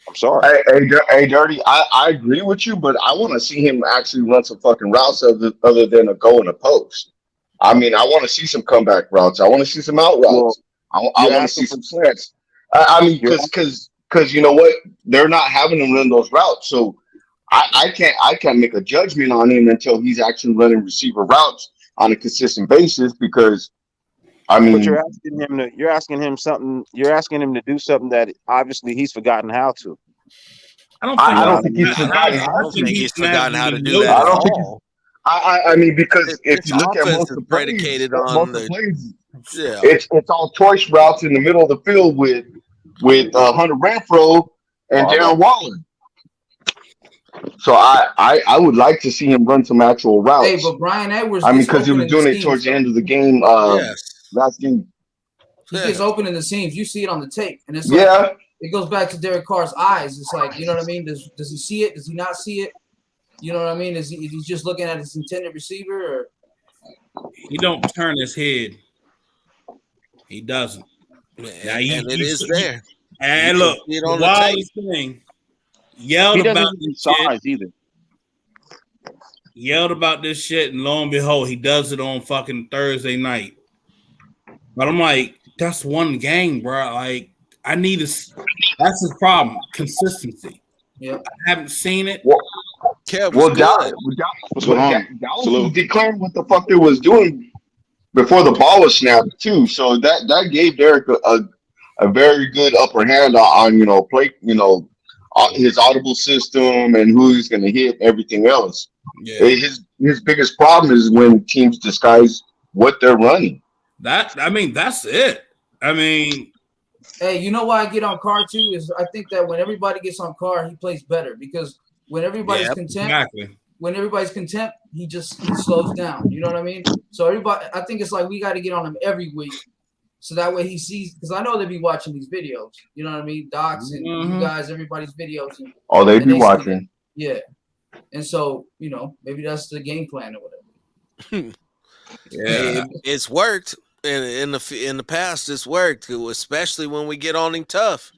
I'm sorry. Hey, Dirty, I agree with you, but I want to see him actually run some fucking routes other than a go in a post. I mean, I want to see some comeback routes. I want to see some out routes. I want to see some slants. I mean, because you know what? They're not having him run those routes, so I can't make a judgment on him until he's actually running receiver routes on a consistent basis. Because I mean, But you're asking him to do something that obviously he's forgotten how to. I don't think he's forgotten. I don't think he's forgotten how to do know that I at don't think all. I mean, because if This you look at offense most is of the plays, predicated on the yeah. it's all choice routes in the middle of the field with Hunter Renfro and Darren Waller. So I would like to see him run some actual routes. Hey, but Brian Edwards. I mean, gets because he was open in doing it seams, towards the though. end of the game. Yes. Last game. He Yeah. gets open in the seams. You see it on the tape, and it's like, Yeah. it goes back to Derek Carr's eyes. It's like, you know what I mean? Does he see it? Does he not see it? You know what I mean? Is he just looking at his intended receiver, or He don't turn his head. He doesn't. Now, And it is there. And You look, can see it the on the wildest thing, yelled He about doesn't this size shit. either. Yelled about this shit, and lo and behold, he does it on fucking Thursday night. But I'm like, that's one game, bro. Like, that's his problem. Consistency. yeah? I haven't seen it. Kev was Well, good. Dallas was declaring what the fuck they was doing before the ball was snapped too. So that gave Derek a very good upper hand on his audible system and who he's going to hit, everything else. Yeah. His biggest problem is when teams disguise what they're running. That's it. I mean, Hey, you know why I get on Carr too? Is I think that when everybody gets on Carr, he plays better because when everybody's content, exactly. when everybody's content, he slows down. You know what I mean? So I think it's like we got to get on him every week, so that way he sees. Because I know they be watching these videos. You know what I mean? Docs and you guys, everybody's videos. They be watching. Yeah, and so maybe that's the game plan or whatever. Yeah, It's worked in the past. It's worked, especially when we get on him tough.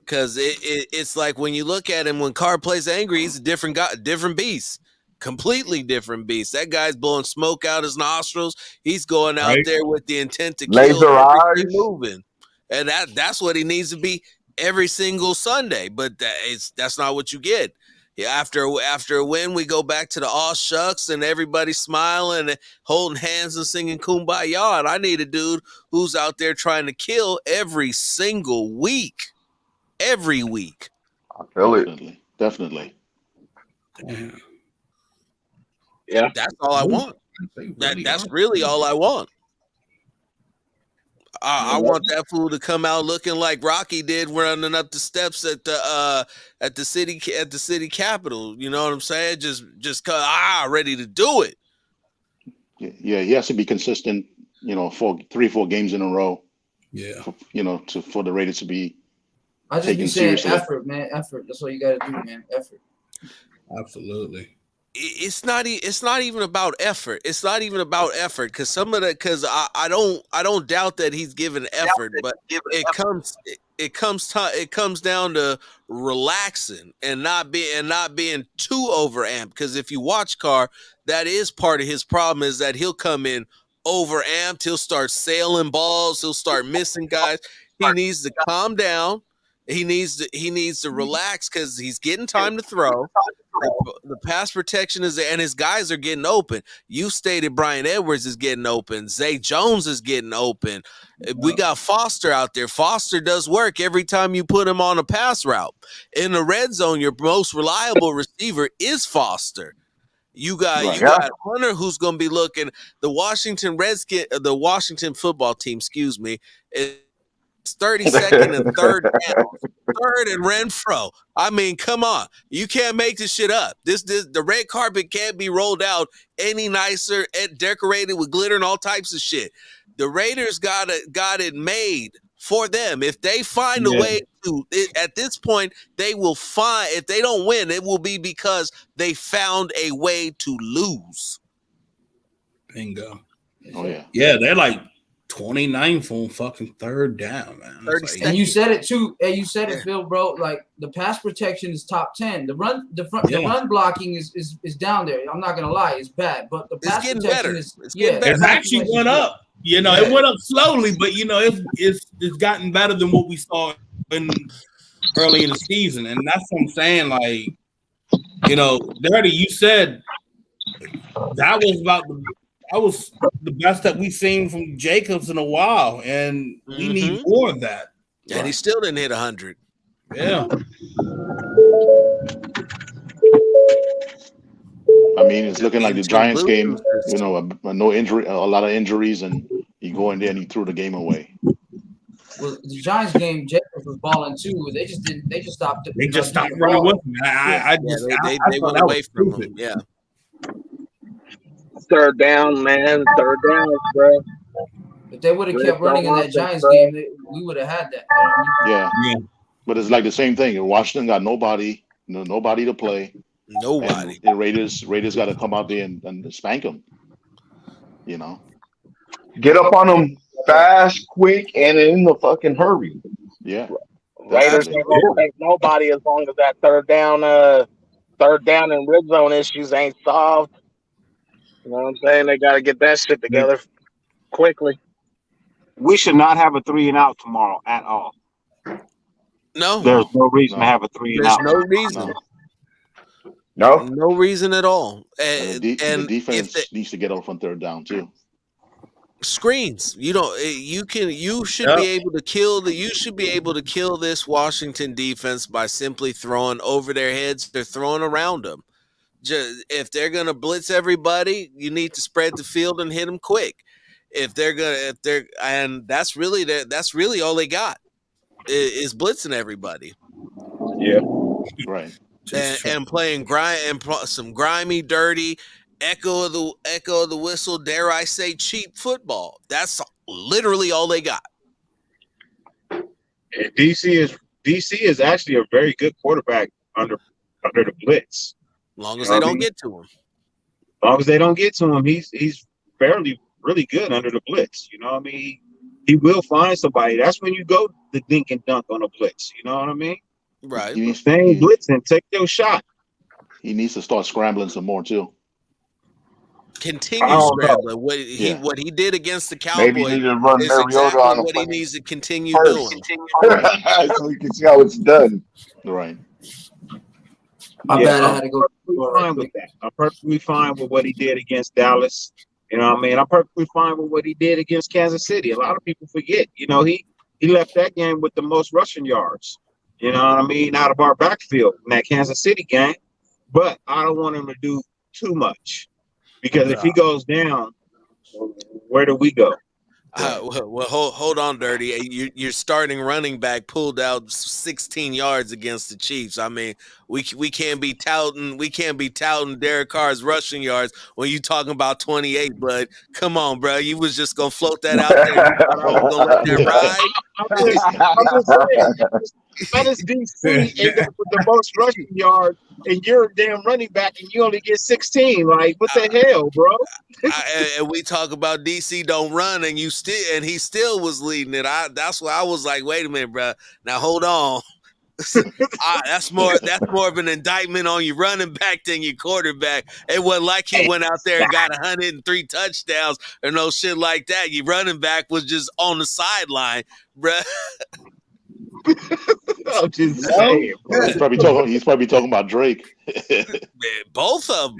Because it's like when you look at him when Carr plays angry, he's a different guy, different beast, completely different beast. That guy's blowing smoke out his nostrils. He's going out there with the intent to kill Laser everything eyes. moving, and that's what he needs to be every single Sunday. But that's not what you get. Yeah, after a win, we go back to the all shucks and everybody smiling and holding hands and singing kumbaya. And I need a dude who's out there trying to kill every single week. Every week. I feel it. Definitely. Yeah. That's all I want. That's really all I want. I want that fool to come out looking like Rocky did running up the steps at the city capitol. You know what I'm saying? Just ready to do it. Yeah, he has to be consistent, for 3-4 games in a row. Yeah. For the Raiders to be I just be taken saying seriously. effort, man. Effort. That's all you got to do, man. Effort. Absolutely. It's not even about effort. It's not even about effort because I don't doubt that he's given effort, but it comes down to relaxing and not being too overamped. Because if you watch Carr, that is part of his problem is that he'll come in overamped. He'll start sailing balls. He'll start missing guys. He needs to calm down. He needs to relax because he's getting time to throw. The pass protection is there, and his guys are getting open. You stated Brian Edwards is getting open. Zay Jones is getting open. We got Foster out there. Foster does work every time you put him on a pass route. In the red zone, your most reliable receiver is Foster. You got Hunter, who's going to be looking. The Washington football team, 32nd and third down, third and Renfro. I mean, come on, you can't make this shit up. The red carpet can't be rolled out any nicer and decorated with glitter and all types of shit. The Raiders got it made for them. If they find a way to, at this point, they will find. If they don't win, it will be because they found a way to lose. Bingo. Oh yeah. Yeah, they're like 29th on fucking third down, man. Like, and you said it too. And you said it, Phil, bro. Like the pass protection is top 10. The run blocking is down there. I'm not gonna lie, it's bad. But the pass protection better. is better. It actually went up. You know, it went up slowly, but you know, it's gotten better than what we saw early in the season, and that's what I'm saying. Like, you know, Dirty, you said that was the best that we've seen from Jacobs in a while, and we need more of that. And he still didn't hit 100. Yeah. I mean, it's looking like the Giants game, you know, no injury, a lot of injuries, and you go in there and you threw the game away. Well, the Giants game, Jacobs was balling too. They just didn't. They just stopped. They just stopped running with him. They went away from him. Yeah. Third down, man. Third down, bro. If they would have kept running in that Giants game, we would have had that. Yeah. But it's like the same thing. Washington got nobody to play. Nobody. And the Raiders got to come out there and spank them. You know, get up on them fast, quick, and in the fucking hurry. Yeah. Raiders ain't gonna take nobody as long as that third down and red zone issues ain't solved. You know what I'm saying? They got to get that shit together quickly. We should not have a 3-and-out tomorrow at all. No. There's no reason to have a 3-and-out. There's no reason. No reason at all. And the defense needs to get off on third down too. Screens. You should be able to kill this Washington defense by simply throwing over their heads. They're throwing around them. If they're gonna blitz everybody, you need to spread the field and hit them quick. And that's really all they got is blitzing everybody. Yeah, right. And playing some grimy, dirty, echo of the whistle, dare I say, cheap football. That's literally all they got. And DC is actually a very good quarterback under the blitz. As long as they don't get to him. As long as they don't get to him, he's fairly really good under the blitz. You know what I mean? He will find somebody. That's when you go the dink and dunk on a blitz. You know what I mean? Right. You stay blitzing, take your shot. He needs to start scrambling some more too. Continue scrambling. What he did against the Cowboys is exactly what he needs to continue doing. So we can see how it's done. Right. My bad. I had to go. Fine with that. I'm perfectly fine with what he did against Dallas. You know what I mean? I'm perfectly fine with what he did against Kansas City. A lot of people forget. You know, he left that game with the most rushing yards. You know what I mean? Out of our backfield in that Kansas City game. But I don't want him to do too much. Because if he goes down, where do we go? Well, hold on, Dirty. Your starting running back pulled out 16 yards against the Chiefs. I mean, we can't be touting Derek Carr's rushing yards when you talking about 28. But come on, bro, you was just gonna float that out there. You was gonna let that ride. I'm just saying, that is DC end up with the most rushing yards, and you're a damn running back, and you only get 16. Like, what the hell, bro? And we talk about DC don't run, and he still was leading it. That's why I was like, wait a minute, bro. Now hold on. That's more of an indictment on your running back than your quarterback. It wasn't like he went out there and got 103 touchdowns or no shit like that. Your running back was just on the sideline, bro. I'm just saying. He's probably talking about Drake. Man, both of them.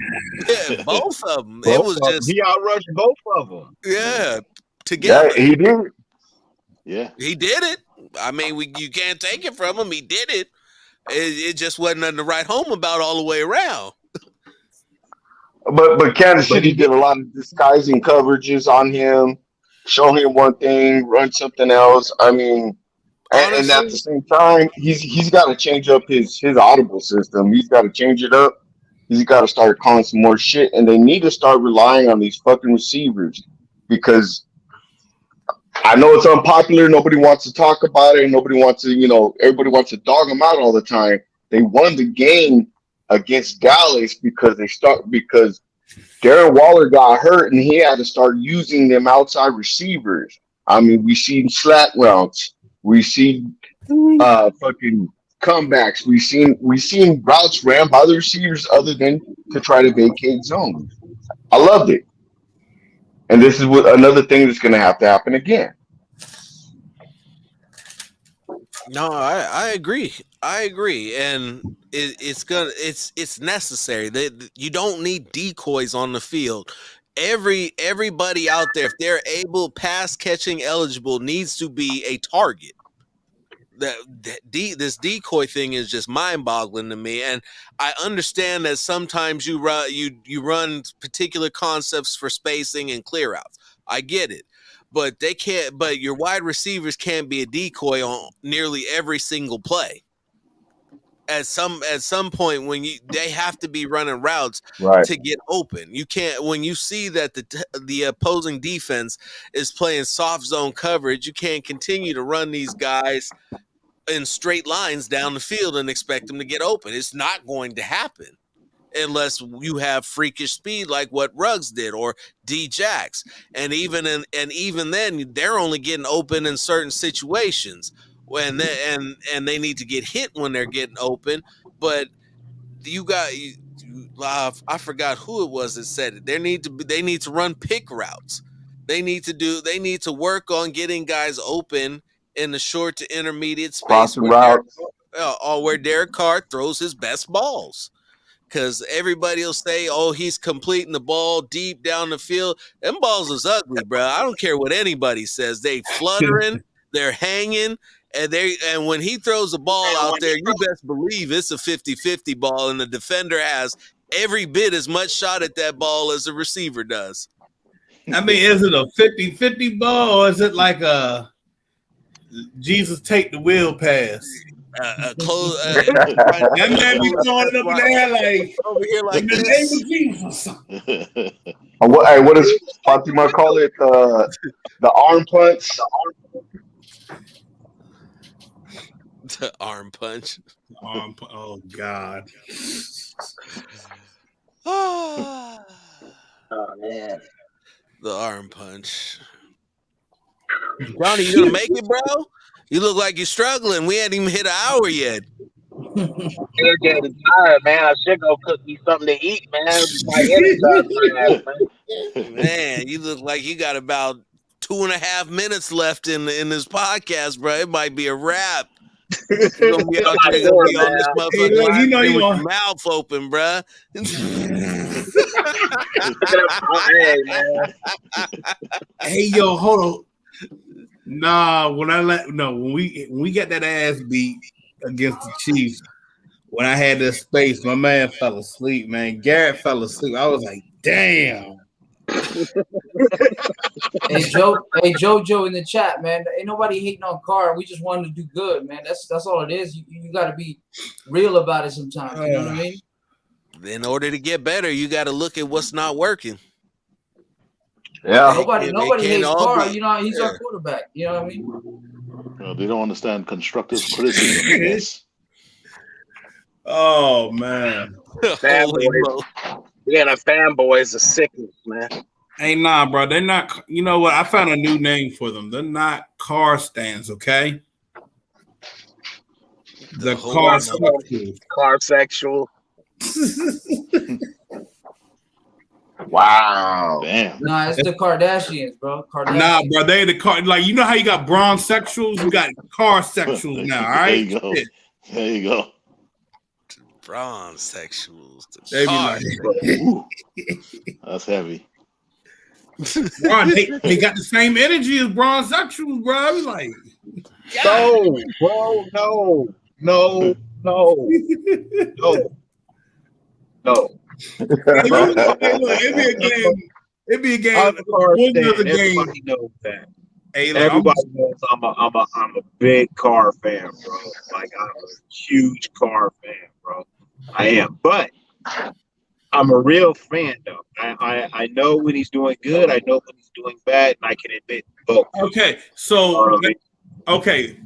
Yeah, both of them. It was just he outrushed both of them. Yeah, together. Yeah, he did. Yeah, he did it. I mean, you can't take it from him. He did it. It just wasn't nothing to write home about all the way around. But Kansas City did a lot of disguising coverages on him, show him one thing, run something else. I mean, And at honestly, the same time, he's got to change up his audible system. He's got to change it up. He's got to start calling some more shit, and they need to start relying on these fucking receivers because I know it's unpopular. Nobody wants to talk about it. And nobody wants to, everybody wants to dog them out all the time. They won the game against Dallas because Darren Waller got hurt and he had to start using them outside receivers. I mean, we seen slat routes, we see fucking comebacks, we seen routes ran by the receivers other than to try to vacate zones. I loved it. And this is another thing that's going to happen again. no, I agree. I agree, and it's necessary. You don't need decoys on the field. Everybody out there, if they're able, pass catching eligible, needs to be a target. This decoy thing is just mind-boggling to me, and I understand that sometimes you run particular concepts for spacing and clear outs. I get it, but they can't. But your wide receivers can't be a decoy on nearly every single play. At some point, they have to be running routes Right. to get open. You can't, when you see that the opposing defense is playing soft zone coverage, you can't continue to run these guys in straight lines down the field and expect them to get open. It's not going to happen unless you have freakish speed like what Ruggs did or D-Jax. And even then, they're only getting open in certain situations when they need to get hit when they're getting open. But I forgot who it was that said it. They need to run pick routes. They need to work on getting guys open in the short to intermediate space where Derek Carr throws his best balls. Because everybody will say, "Oh, he's completing the ball deep down the field." Them balls is ugly, bro. I don't care what anybody says. They fluttering, they're hanging, and when he throws a ball out there, you best believe it's a 50-50 ball, and the defender has every bit as much shot at that ball as the receiver does. I mean, is it a 50-50 ball, or is it like a Jesus take the wheel pass? That man be throwing it up in the air like over here like in the name of Jesus. What does Fatima call it? The arm punch. The arm punch. Oh God. Oh man. The arm punch. Johnny, you gonna make it, bro? You look like you're struggling. We hadn't even hit an hour yet. You're getting tired, man. I should go cook me something to eat, man. Man, you look like you got about 2.5 minutes left in this podcast, bro. It might be a wrap. You're gonna be out there on this motherfucker with your mouth open, bro. Hey, yo, hold on. Nah, when we got that ass beat against the Chiefs, when I had this space, my man fell asleep, man. Garrett fell asleep. I was like, damn. Hey Jojo in the chat, man. Ain't nobody hating on Carr. We just wanted to do good, man. That's all it is. You got to be real about it sometimes. You know what I mean? In order to get better, you got to look at what's not working. Yeah. Nobody hates Carr. You know, he's our quarterback. You know what I mean? Well, they don't understand constructive criticism. Yes. Oh man. Fanboys. Yeah, the fanboys are sickness, man. Hey, nah, bro. They're not. You know what? I found a new name for them. They're not car stands, okay? The car sexual. Car sexual. Wow. Damn. Nah, it's the Kardashians, bro. Nah, bro. They the car. Like, you know how you got bronze sexuals? You got car sexuals now. All right. There you go. There you go. Bronze sexuals. They be like, that's heavy. Bro, they got the same energy as bronze sexuals, bro. I was like, no, bro, no. It'd be a game. It'd be a game. Everybody knows that. Hey, look, Everybody knows I'm a big car fan, bro. Like I'm a huge car fan, bro. I am, but I'm a real fan though. I know when he's doing good. I know when he's doing bad, and I can admit both. okay. So okay.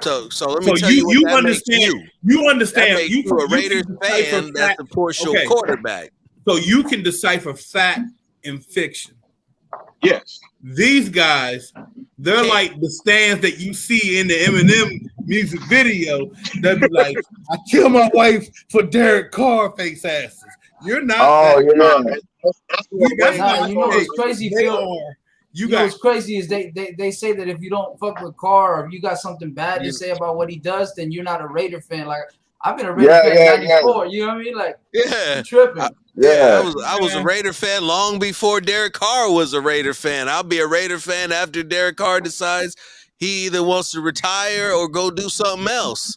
So let me So tell you what you that understand. makes you. You That understand. makes you a Raiders fan that supports your quarterback. So you can decipher fact and fiction. Yes. These guys, they're like the stands that you see in the Eminem music video. They'll be like, "I killed my wife for Derek Carr face asses." You're not. Oh, that yeah. That's Nah, you know what's crazy, They Phil? are. You know what's crazy is they say that if you don't fuck with Carr or if you got something bad to say about what he does, then you're not a Raider fan. Like I've been a Raider fan in '94. You know what I mean? Like Yeah, tripping. I was a Raider fan long before Derek Carr was a Raider fan. I'll be a Raider fan after Derek Carr decides he either wants to retire or go do something else.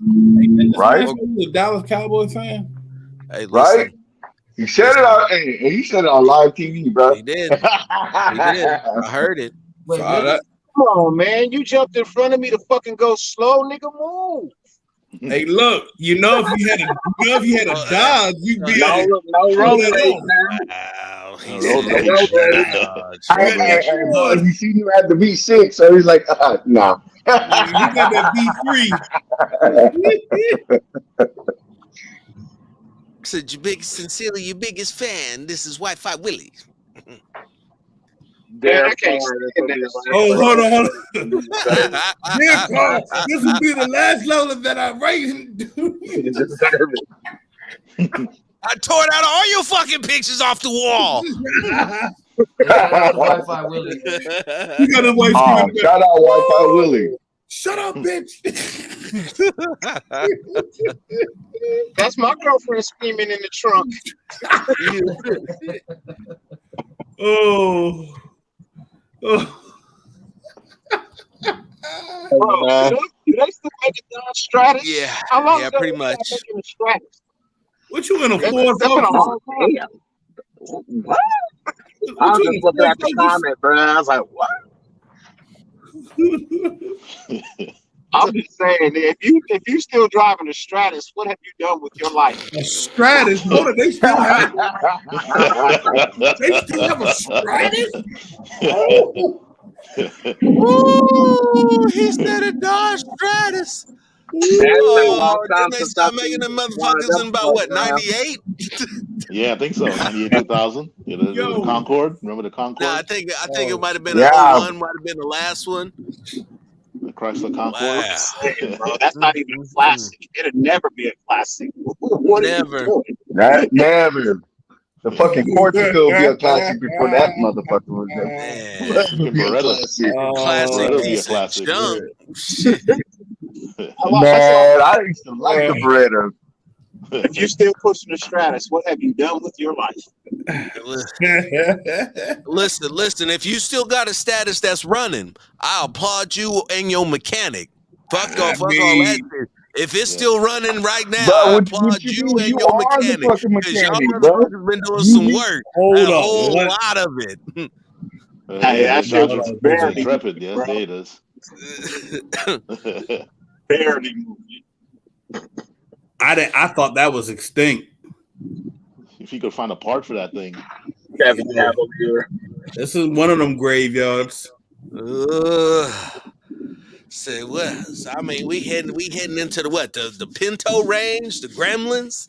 Right? A Dallas Cowboy fan. Hey, listen. Right? He said it on. He said it on live TV, bro. He did. He did. I heard it. Wait, really? Come on, man! You jumped in front of me to fucking go slow, nigga. Move. Hey, look! You know if you had a Dodge, you'd be no road rage, man. Wow. You see him at the V6, so he's like, no. You got that V3. Said sincerely your biggest fan. This is Wi-Fi Willie. I can't stand that. Oh, hold on. Derek Carr, this will be the last Lola that I write. I tore out all your fucking pictures off the wall. Wi-Fi Willie. You got a wife. Shout out Wi-Fi Willie. Shut up, bitch. That's my girlfriend screaming in the trunk. Oh. Bro, do they still make a Dodge Stratus? Yeah. How long Yeah, ago pretty was that much. making a Stratus? What you in a That's Ford been a long Focus? time. What? I was just looking at the comment, bro. I was like, what? I'm just saying, if you still driving a Stratus, what have you done with your life? A Stratus? What do they still have? They still have a Stratus? Ooh, he said a Dodge Stratus. Oh, didn't they start making them motherfuckers in about what, 98? Yeah, I think so. 98, 2000. You know, the Concorde. Remember the Concorde? Nah, I think it might have been an 01, might have been the last one. The Chrysler Concorde. Wow. Bro, that's not even a classic. It'll never be a classic. Never. Never. The fucking Corsica will be a classic before that motherfucker was there. Classic piece of junk. Shit. Man, I used to like the Beretta. If you're still pushing the Stratus, what have you done with your life? Listen. If you still got a status that's running, I applaud you and your mechanic. Fuck all that shit. If it's still running right now, I applaud you and your mechanic. Because y'all motherfuckers been doing some work. A whole lot of it. Hey, that shit was barely intrepid. Yes, it is. Barely moving. I thought that was extinct. If you could find a part for that thing. This is one of them graveyards. Say what? So, I mean, we heading into the Pinto range, the Gremlins.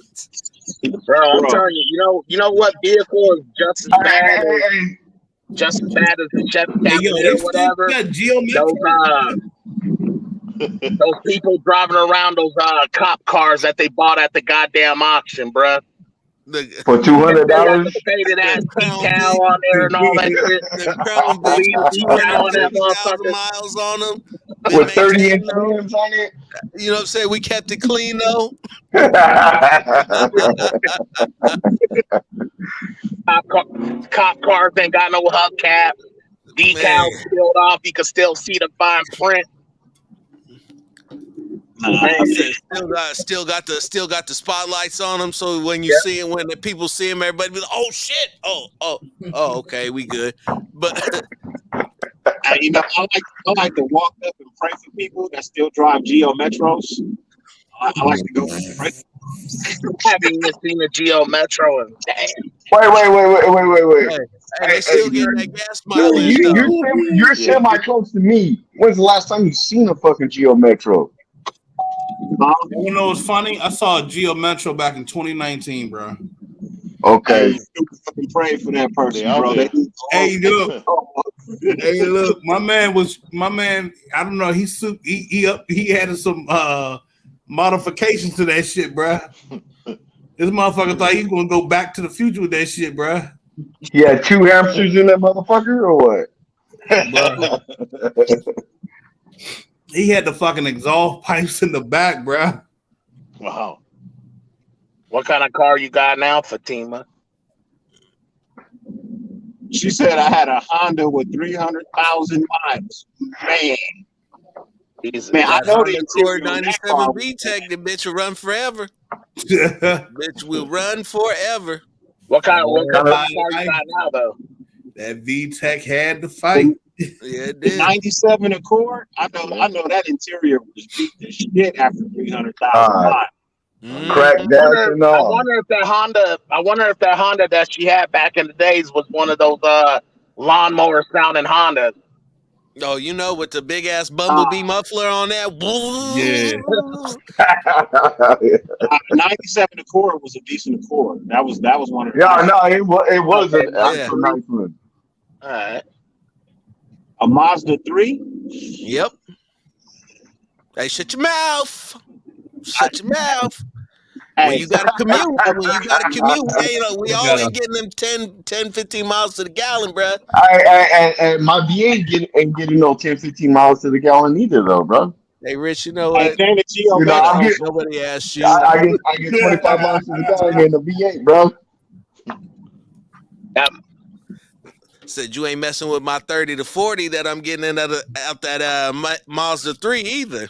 Bro, I'm telling you know what vehicle is just as bad as the Chevy Cavalier or whatever. Those people driving around those cop cars that they bought at the goddamn auction, bro. For $200, faded ass decal on there and all that shit. The Crown Vic, 250,000 miles on them. With 30-inch rims on it. You know what I'm saying? We kept it clean though. Cop cars ain't got no hubcap. Decals peeled off. You can still see the fine print. Still got the spotlights on them, so when you see it, when the people see them, everybody be like, "Oh shit! Oh, okay, we good." But You know, I like to walk up and pray for people that still drive Geo Metros. I like to go pray. I haven't even seen the Geo Metro and damn. Wait. Hey, they still getting that gas Dude, mileage though. you're semi close to me. When's the last time you seen a fucking Geo Metro? You know what's funny? I saw a Geo Metro back in 2019, bro. Okay. Hey, fucking pray for that person, They out bro. there. Hey, look. Hey, look. My man. I don't know. He had some modifications to that shit, bro. This motherfucker thought he was gonna go back to the future with that shit, bro. He had 2 hamsters in that motherfucker, or what? He had the fucking exhaust pipes in the back, bro. Wow. What kind of car you got now, Fatima? She said I had a Honda with 300,000 miles. Man, Jesus. man, I That know Honda the Accord interior on that 97 car. VTEC, the bitch will run forever. That Bitch will run forever. What kind of car you got now, though? VTEC had to fight. Yeah, it The did. 97 Accord. I know that interior was beat to shit after 300,000 miles. Crack gas and I all. wonder if that Honda that she had back in the days was one of those lawnmower sounding Hondas. Oh, you know, with the big ass bumblebee muffler on that. Yeah. 97 Accord was a decent Accord. That was one of the Yeah, no, it was an Yeah. actual nice one. All right. a Mazda 3. Yep. Hey, shut your mouth. Shut your mouth. When Hey, you gotta commute, we always getting them 10, 15 miles to the gallon, bruh. And my V8 ain't getting no 10, 15 miles to the gallon either, though, bro. Hey, Rich, you know hey, what? Dana Geo You know, I Metro. get, Nobody asked you. I get 25 miles to the gallon in the V8, bro. Said you ain't messing with my 30 to 40 that I'm getting out that Mazda 3 either.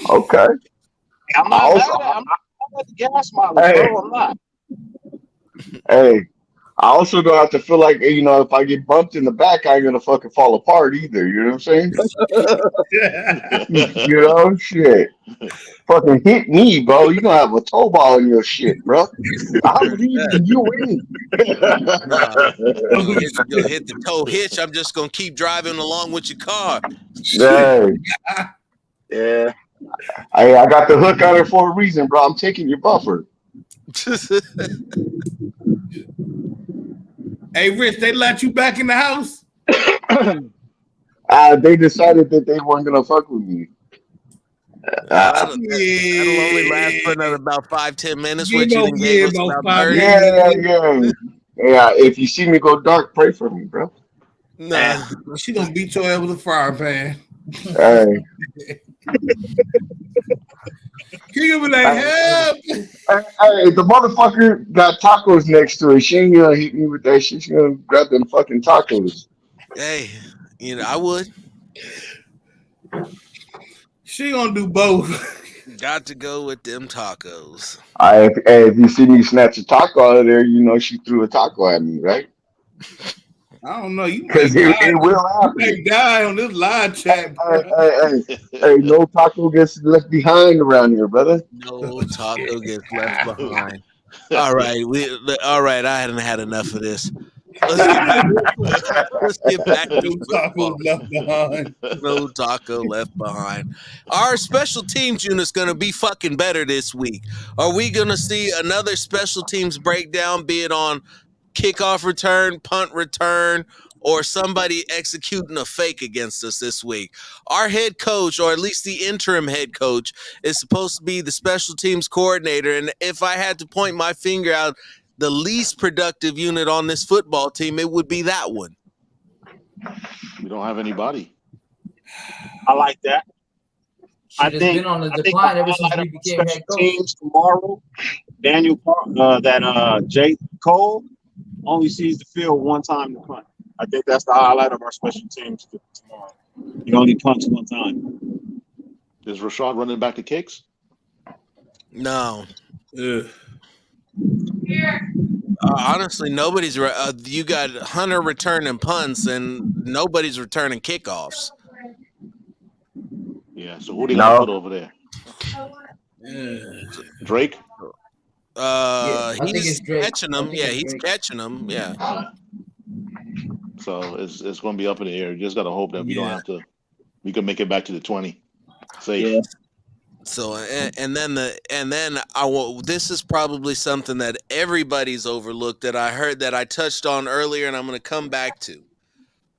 Okay. I'm not mad at the gas mileage, Hey. bro. I'm not. Hey, I also don't have to feel like, you know, if I get bumped in the back, I ain't gonna fucking fall apart either. You know what I'm saying? You know, shit. Fucking hit me, bro. You gonna have a toe ball in your shit, bro. I'm leaving you in. Nah, you'll hit the toe hitch. I'm just gonna keep driving along with your car. Hey, Yeah. I got the hook on it for a reason, bro. I'm taking your buffer. Hey, Rich, they let you back in the house? They decided that they weren't gonna fuck with me. That'll only last for another about 5-10 minutes. Which you done gave us about 30. Yeah. If you see me go dark, pray for me, bro. Nah. She gonna beat your ass with a frying pan. Hey. She gonna be like, help! Hey, the motherfucker got tacos next to her. She ain't gonna hit me with that shit. She gonna grab them fucking tacos. Hey, you know, I would. She gonna do both. Got to go with them tacos. If you see me snatch a taco out of there, you know she threw a taco at me, right? I don't know. You Because it will happen. might die on this live chat. Hey, no taco gets left behind around here, brother. No taco gets left behind. All right, all right. I hadn't had enough of this. Let's get back to football. Left behind. No taco left behind. Our special teams unit's going to be fucking better this week. Are we going to see another special teams breakdown, be it on kickoff return, punt return, or somebody executing a fake against us this week? Our head coach, or at least the interim head coach, is supposed to be the special teams coordinator. And if I had to point my finger out the least productive unit on this football team, it would be that one. We don't have anybody. I like that. Shit has been on the decline ever since we became head coach. Teams tomorrow, Jay Cole only sees the field one time to punt. I think that's the highlight of our special teams tomorrow. He only punts one time. Is Rashad running back to kicks? No. Ugh. Honestly, nobody's. You got Hunter returning punts, and nobody's returning kickoffs. Yeah. So who they gonna put over there? Yeah. Drake. Yeah, I think He's it's Drake. catching I them. think Yeah, it's he's Drake. catching them. Yeah. Yeah. So it's going to be up in the air. You just got to hope that we don't have to. We can make it back to the 20 safe. Yeah. So and then I will. This is probably something that everybody's overlooked that I heard that I touched on earlier, and I'm going to come back to.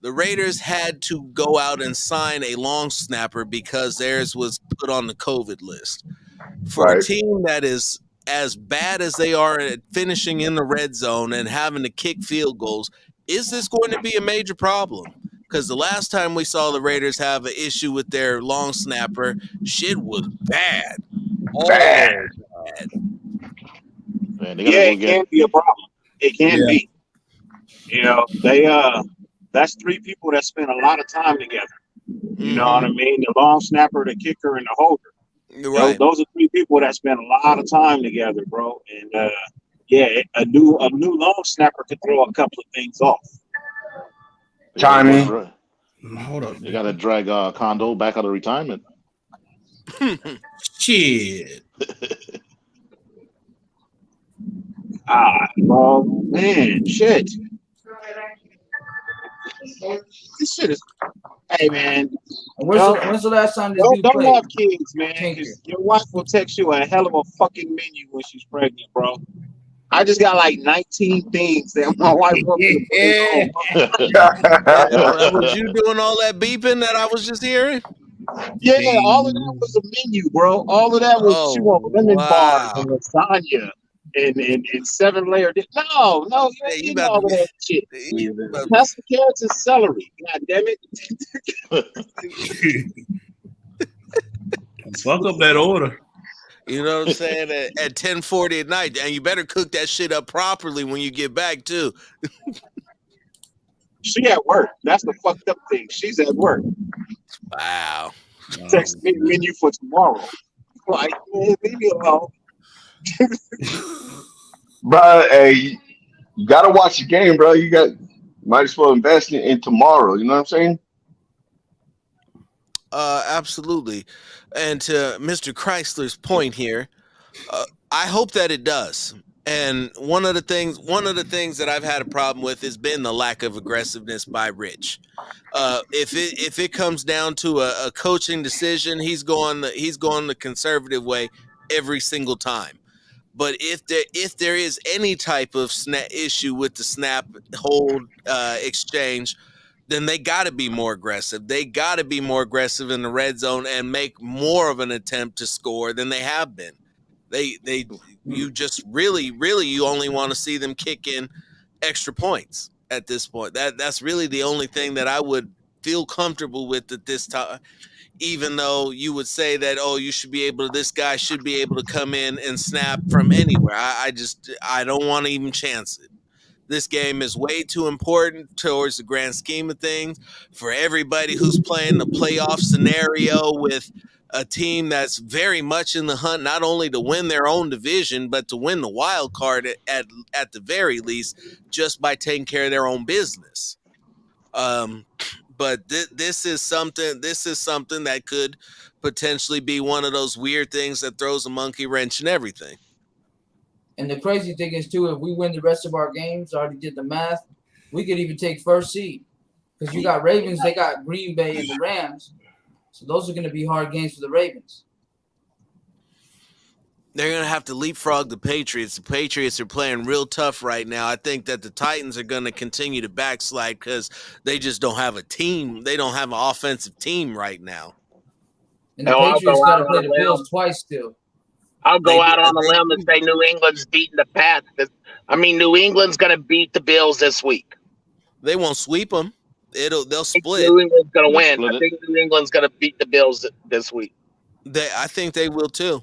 The Raiders had to go out and sign a long snapper because theirs was put on the COVID list. For a Right. team that is as bad as they are at finishing in the red zone and having to kick field goals, is this going to be a major problem? Because the last time we saw the Raiders have an issue with their long snapper, shit was bad. Bad. Bad. Man, they got to Yeah, go it get. can be a problem. It can be. You know, that's three people that spend a lot of time together. You know what I mean? The long snapper, the kicker, and the holder. Right. Those are three people that spend a lot of time together, bro. And yeah, a new long snapper could throw a couple of things off. Timing. Hold up. They got to drag Kondo back out of retirement. Shit. Bro, man, shit. This shit is. Hey, man. When's the last time this dude Don't played? have kids, man. 'Cause your wife will text you a hell of a fucking menu when she's pregnant, bro. I just got like 19 things that my wife wants me to put That was you doing all that beeping that I was just hearing? Yeah, all of that was a menu, bro. All of that was she want lemon bars and lasagna and 7-layer. No, you ain't getting all of that shit. That's the carrots and celery. God damn it. Fuck up that order. You know what I'm saying? At 10:40 at night, and you better cook that shit up properly when you get back too. She at work. That's the fucked up thing. She's at work. Wow. Text me menu for tomorrow. Like, man, leave me alone. Bro, hey, you gotta watch the game, bro. Might as well invest in tomorrow. You know what I'm saying? Absolutely. And to Mr. Chrysler's point here, I hope that it does. And one of the things that I've had a problem with has been the lack of aggressiveness by Rich. If it comes down to a coaching decision, he's going the conservative way every single time. But if there is any type of issue with the snap hold exchange, then they got to be more aggressive. They got to be more aggressive in the red zone and make more of an attempt to score than they have been. You just really you only want to see them kick in extra points at this point. That's really the only thing that I would feel comfortable with at this time. Even though you would say that, this guy should be able to come in and snap from anywhere. I don't want to even chance it. This game is way too important towards the grand scheme of things for everybody who's playing the playoff scenario with a team that's very much in the hunt, not only to win their own division, but to win the wild card at the very least, just by taking care of their own business. But this is something that could potentially be one of those weird things that throws a monkey wrench in everything. And the crazy thing is, too, if we win the rest of our games, I already did the math, we could even take first seed. Because you got Ravens, they got Green Bay and the Rams. So those are going to be hard games for the Ravens. They're going to have to leapfrog the Patriots. The Patriots are playing real tough right now. I think that the Titans are going to continue to backslide because they just don't have a team. They don't have an offensive team right now. And the Patriots got to play the Bills twice still. I'll go out on a limb and say New England's beating the Pats. New England's going to beat the Bills this week. They won't sweep them. They'll split. New England's going to win. I think New England's going to beat the Bills this week. I think they will too.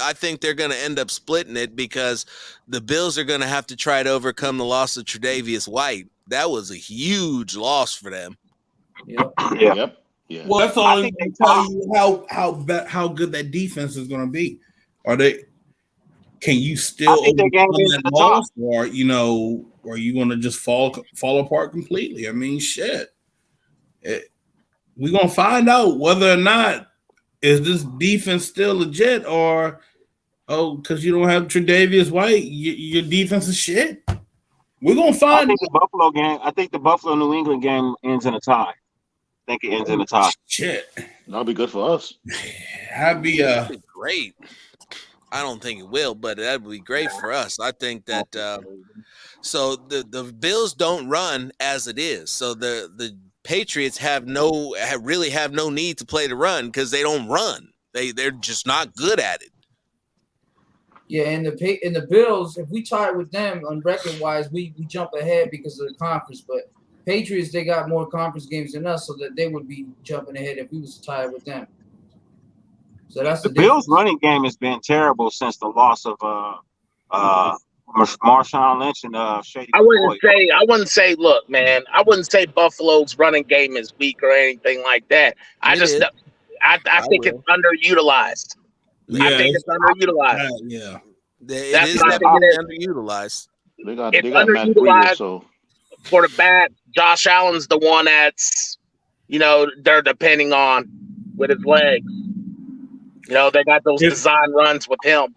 I think they're going to end up splitting it because the Bills are going to have to try to overcome the loss of Tre'Davious White. That was a huge loss for them. Yep. Yeah. Well, that's all to tell you how good that defense is going to be. Are they? can you still I think that game overcome is that the top. loss, or or you going to just fall apart completely? I mean, shit. We're gonna find out whether or not is this defense still legit, or because you don't have Tre'Davious White, your defense is shit. We're gonna I find think the Buffalo New England game ends in a tie. I think it ends in a tie. shit. That'll be good for us. That'd be That'd be great. I don't think it will, but that would be great for us. I think that so the Bills don't run as it is. So the Patriots really have no need to play the run because they don't run. They're just not good at it. Yeah, and the Bills, if we tie it with them on record wise, we jump ahead because of the conference. But Patriots, they got more conference games than us, so that they would be jumping ahead if we was to tie it with them. So that's The the Bills' difference. running game has been terrible since the loss of Marshawn Lynch and Shady I wouldn't McCoy. say. Look, man, I wouldn't say Buffalo's running game is weak or anything like that. I It is. I think it's will. underutilized. I think it's underutilized. yeah. It That's is what I think it is. definitely underutilized. It's They got Matt Breida, underutilized so for the bat. Josh Allen's the one that's, they're depending on with his legs. They got those design runs with him.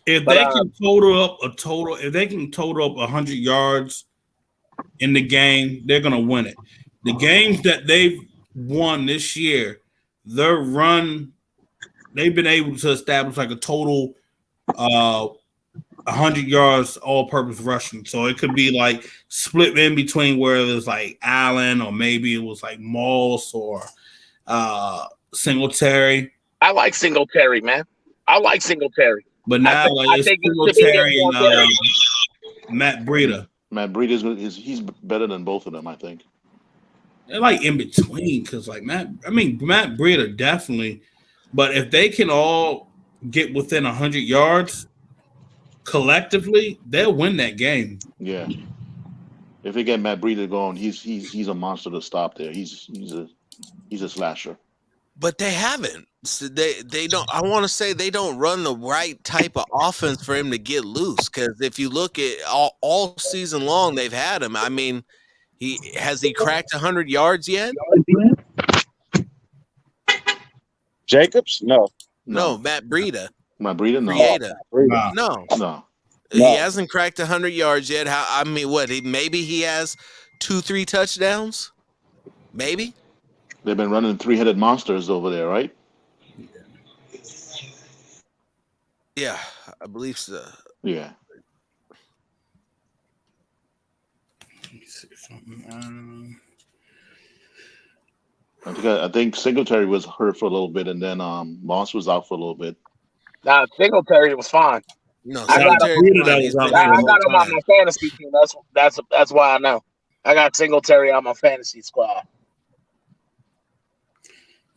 If they can total up 100 yards in the game, they're gonna win it. The games that they've won this year, their run, they've been able to establish like a total 100 yards all-purpose rushing. So it could be like split in between where it was like Allen, or maybe it was like Moss or Singletary. I like Singletary, man. I like Singletary. But now I think Singletary and Matt Breida. Matt Breida he's better than both of them, I think. They're like in between because Matt Breida definitely. But if they can all get within 100 yards collectively, they'll win that game. Yeah. If they get Matt Breida going, he's a monster to stop there. He's a slasher. But they haven't. So they don't. I want to say they don't run the right type of offense for him to get loose. Because if you look at all season long, they've had him. I mean, he cracked 100 yards yet? Jacobs? No, Matt Breida. Matt Breida? No. Breida. No. He hasn't cracked 100 yards yet. Maybe he has 2-3 touchdowns. Maybe. They've been running three-headed monsters over there, right? Yeah, I believe so. Yeah. I think Singletary was hurt for a little bit, and then Moss was out for a little bit. Nah, Singletary was fine. No, I got Singletary him on my fantasy team. That's why I know. I got Singletary on my fantasy squad.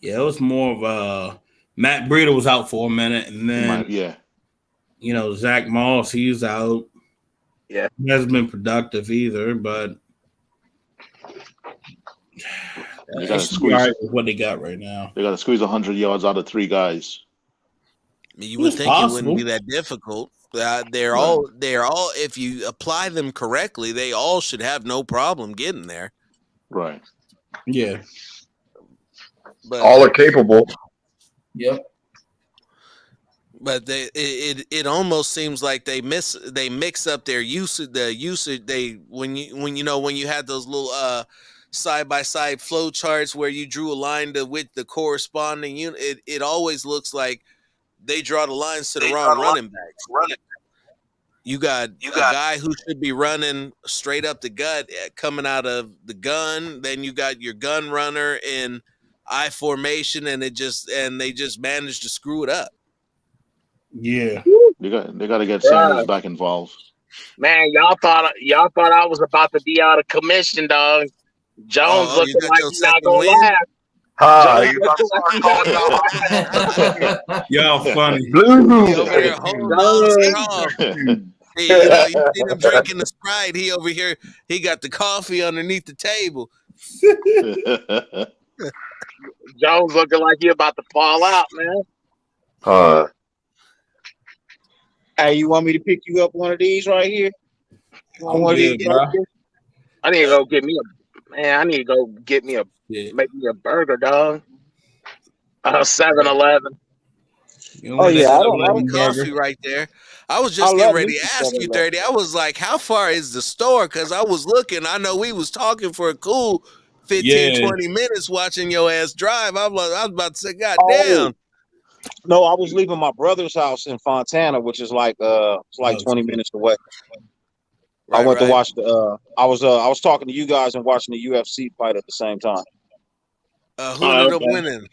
Yeah, it was more of Matt Breida was out for a minute, and then Zach Moss, he's out. Yeah, he hasn't been productive either, but they got to squeeze with what they got right now. They got to squeeze 100 yards out of three guys. You would think it wouldn't be that difficult. They're all. If you apply them correctly, they all should have no problem getting there. Right. Yeah. But all are capable. Yep. But it almost seems like they mix up their usage. When you had those little side by side flow charts where you drew a line with the corresponding unit. It always looks like they draw the lines to the wrong running backs. You got a guy who should be running straight up the gut coming out of the gun. Then you got your gun runner in I formation, and they just managed to screw it up. Yeah, they got to get Sanders back involved. Man, y'all thought I was about to be out of commission, dog. Jones looking like he's not gonna laugh. Y'all funny. He over here holding on strong. You see him drinking the Sprite. He over here, he got the coffee underneath the table. Jones looking like he about to fall out, man. Hey, you want me to pick you up one of these right here? You want I'm one of these good, bro. burgers? I need to go get me I need to go get me Yeah. make me a burger, dog. 7-Eleven. You don't Oh want that yeah, I don't. 7-Eleven Coffee burger. right there. I was I just getting love ready me to some ask you, 7-Eleven. 30. I was like, how far is the store? Because I was looking. I know we was talking for a cool 15, Yeah. 20 minutes watching your ass drive. I was about to say, God Oh damn. no, I was leaving my brother's house in Fontana, which is like it's like Oh, 20 shit. minutes away. I Right, went to right. watch the. I was talking to you guys and watching the UFC fight at the same time. Who ended up Okay. winning?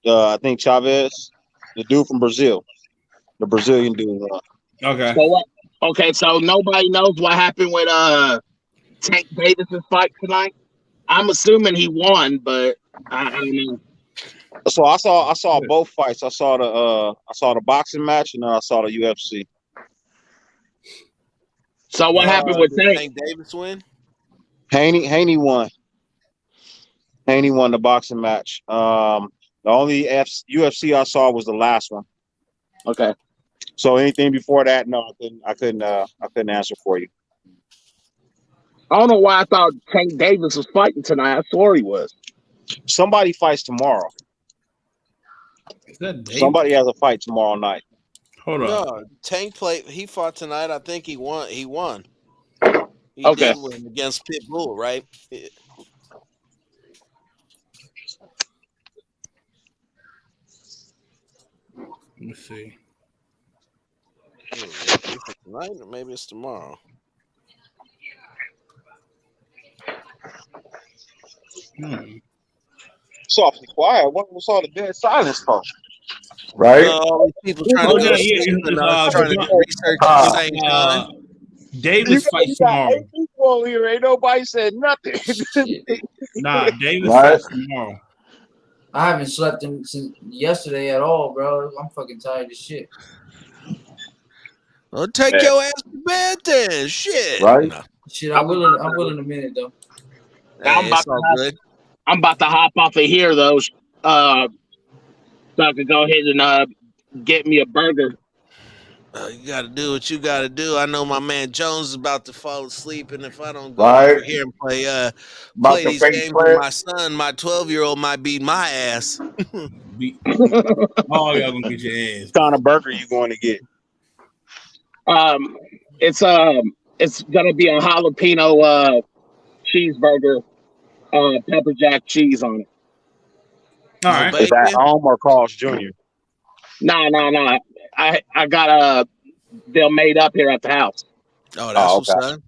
I think Chavez, the dude from Brazil, the Brazilian dude. Okay. So what? Okay, so nobody knows what happened with Tank Davis's fight tonight. I'm assuming he won, but I don't know. So I saw both fights. I saw the boxing match and then I saw the UFC. So what happened with Did Tank? Tank Davis win? Haney won. Haney won the boxing match. The only UFC I saw was the last one. Okay. So anything before that, no, I couldn't answer for you. I don't know why I thought Tank Davis was fighting tonight. I swore he was. Somebody fights tomorrow. Is that Davis? Somebody has a fight tomorrow night. Hold on. No, Tank played. He fought tonight. I think he won. He won. He Okay. did win against Pitbull, right? Yeah. Let me see. Is it tonight or maybe it's tomorrow. Softly quiet. What was all the dead silence for? Right? All these people trying to Oh, go yeah, to yeah. sleep and trying to do research at the Ah. same time. Davis fights tomorrow. 8 people here. Ain't nobody said nothing. Shit. Nah, Davis Right. fights tomorrow. I haven't slept since yesterday at all, bro. I'm fucking tired as shit. Well, take your ass to bed then. Shit. Right? No. Shit, I will in a minute though. Hey, it's all good. I'm about to hop off of here though, so I can go ahead and get me a burger. You got to do what you got to do. I know my man Jones is about to fall asleep, and if I don't go Right. over here and play About to these face games plant. with my son, my 12-year-old might beat my ass. Oh, y'all gonna get your ass. What kind of burger you going to get? It's gonna be a jalapeno cheeseburger, pepper jack cheese on it. All right. Is that home or Carl's Jr.? Nah. I got them made up here at the house. Oh, that's what's up.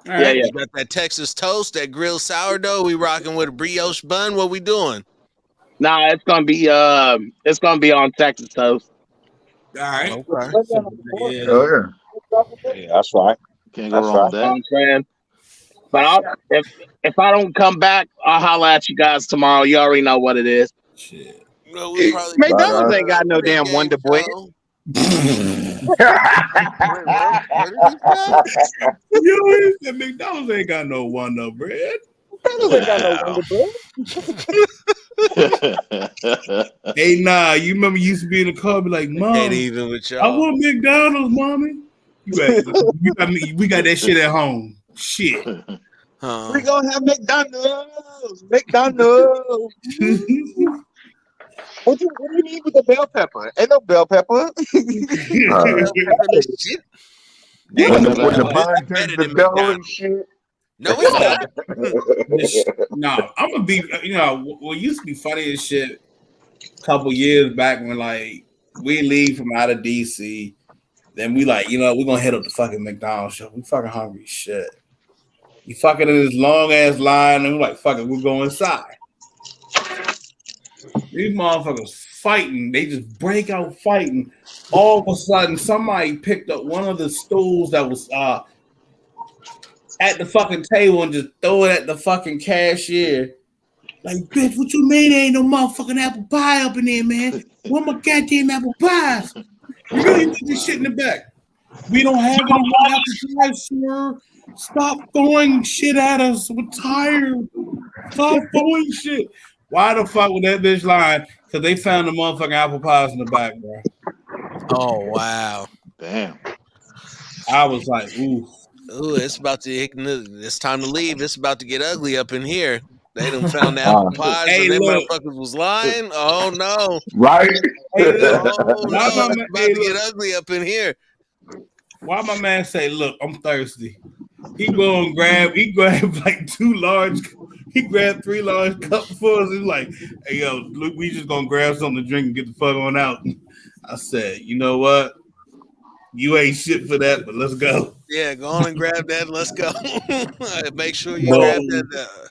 All Yeah, right. yeah. You got that Texas toast, that grilled sourdough. We rocking with a brioche bun. What we doing? Nah, it's gonna be on Texas toast. All right. Okay. Yeah. Oh, yeah. Yeah, that's right. Can't go That's wrong with You know what that. I'm saying? But if I don't come back, I'll holler at you guys tomorrow. You already know what it is. Shit. Well, we probably McDonald's ain't got no damn pregame Wonder Bread. show. Wait, what did you say? You said McDonald's ain't got no Wonder Bread. McDonald's ain't got no Wonder Bread. Hey, nah, you remember you used to be in the car, be like, Mom, Ain't even with I y'all. want McDonald's, mommy. We got that shit at home. Shit. We gonna have McDonald's. McDonald's. What do you need with the bell pepper? Ain't no bell pepper. Shit. When the It's bun better turns to than dough and McDonald's. shit. No, it's not. No, I'm gonna be. You know, what used to be funny as shit. A couple years back when like we leave from out of DC, then we like, we're gonna head up to fucking McDonald's shop. We fucking hungry as shit. You fucking in this long ass line, and we're like, fuck it, we'll go inside. These motherfuckers fighting, they just break out fighting. All of a sudden, somebody picked up one of the stools that was at the fucking table and just throw it at the fucking cashier. Like, bitch, what you mean there ain't no motherfucking apple pie up in there, man? Where my goddamn apple pies? You really put this shit in the back. We don't have any more apple pies, sir. Stop throwing shit at us. We're tired. Stop throwing shit. Why the fuck would that bitch lying? Because they found the motherfucking apple pies in the back, bro. Oh wow. Damn. I was like, ooh. Ooh, it's time to leave. It's about to get ugly up in here. They done found the apple pies Hey, and them look. motherfuckers was lying. Oh no. Right? Hey, look. Oh Why no. my It's man, about hey, to get look. ugly up in here. Why my man say, look, I'm thirsty. He go and grab like 3 large cups for us. He's like, hey yo, look, we just gonna grab something to drink and get the fuck on out. I said, you know what? You ain't shit for that, but let's go. Yeah, go on and grab that and let's go. Make sure you Bro, grab that.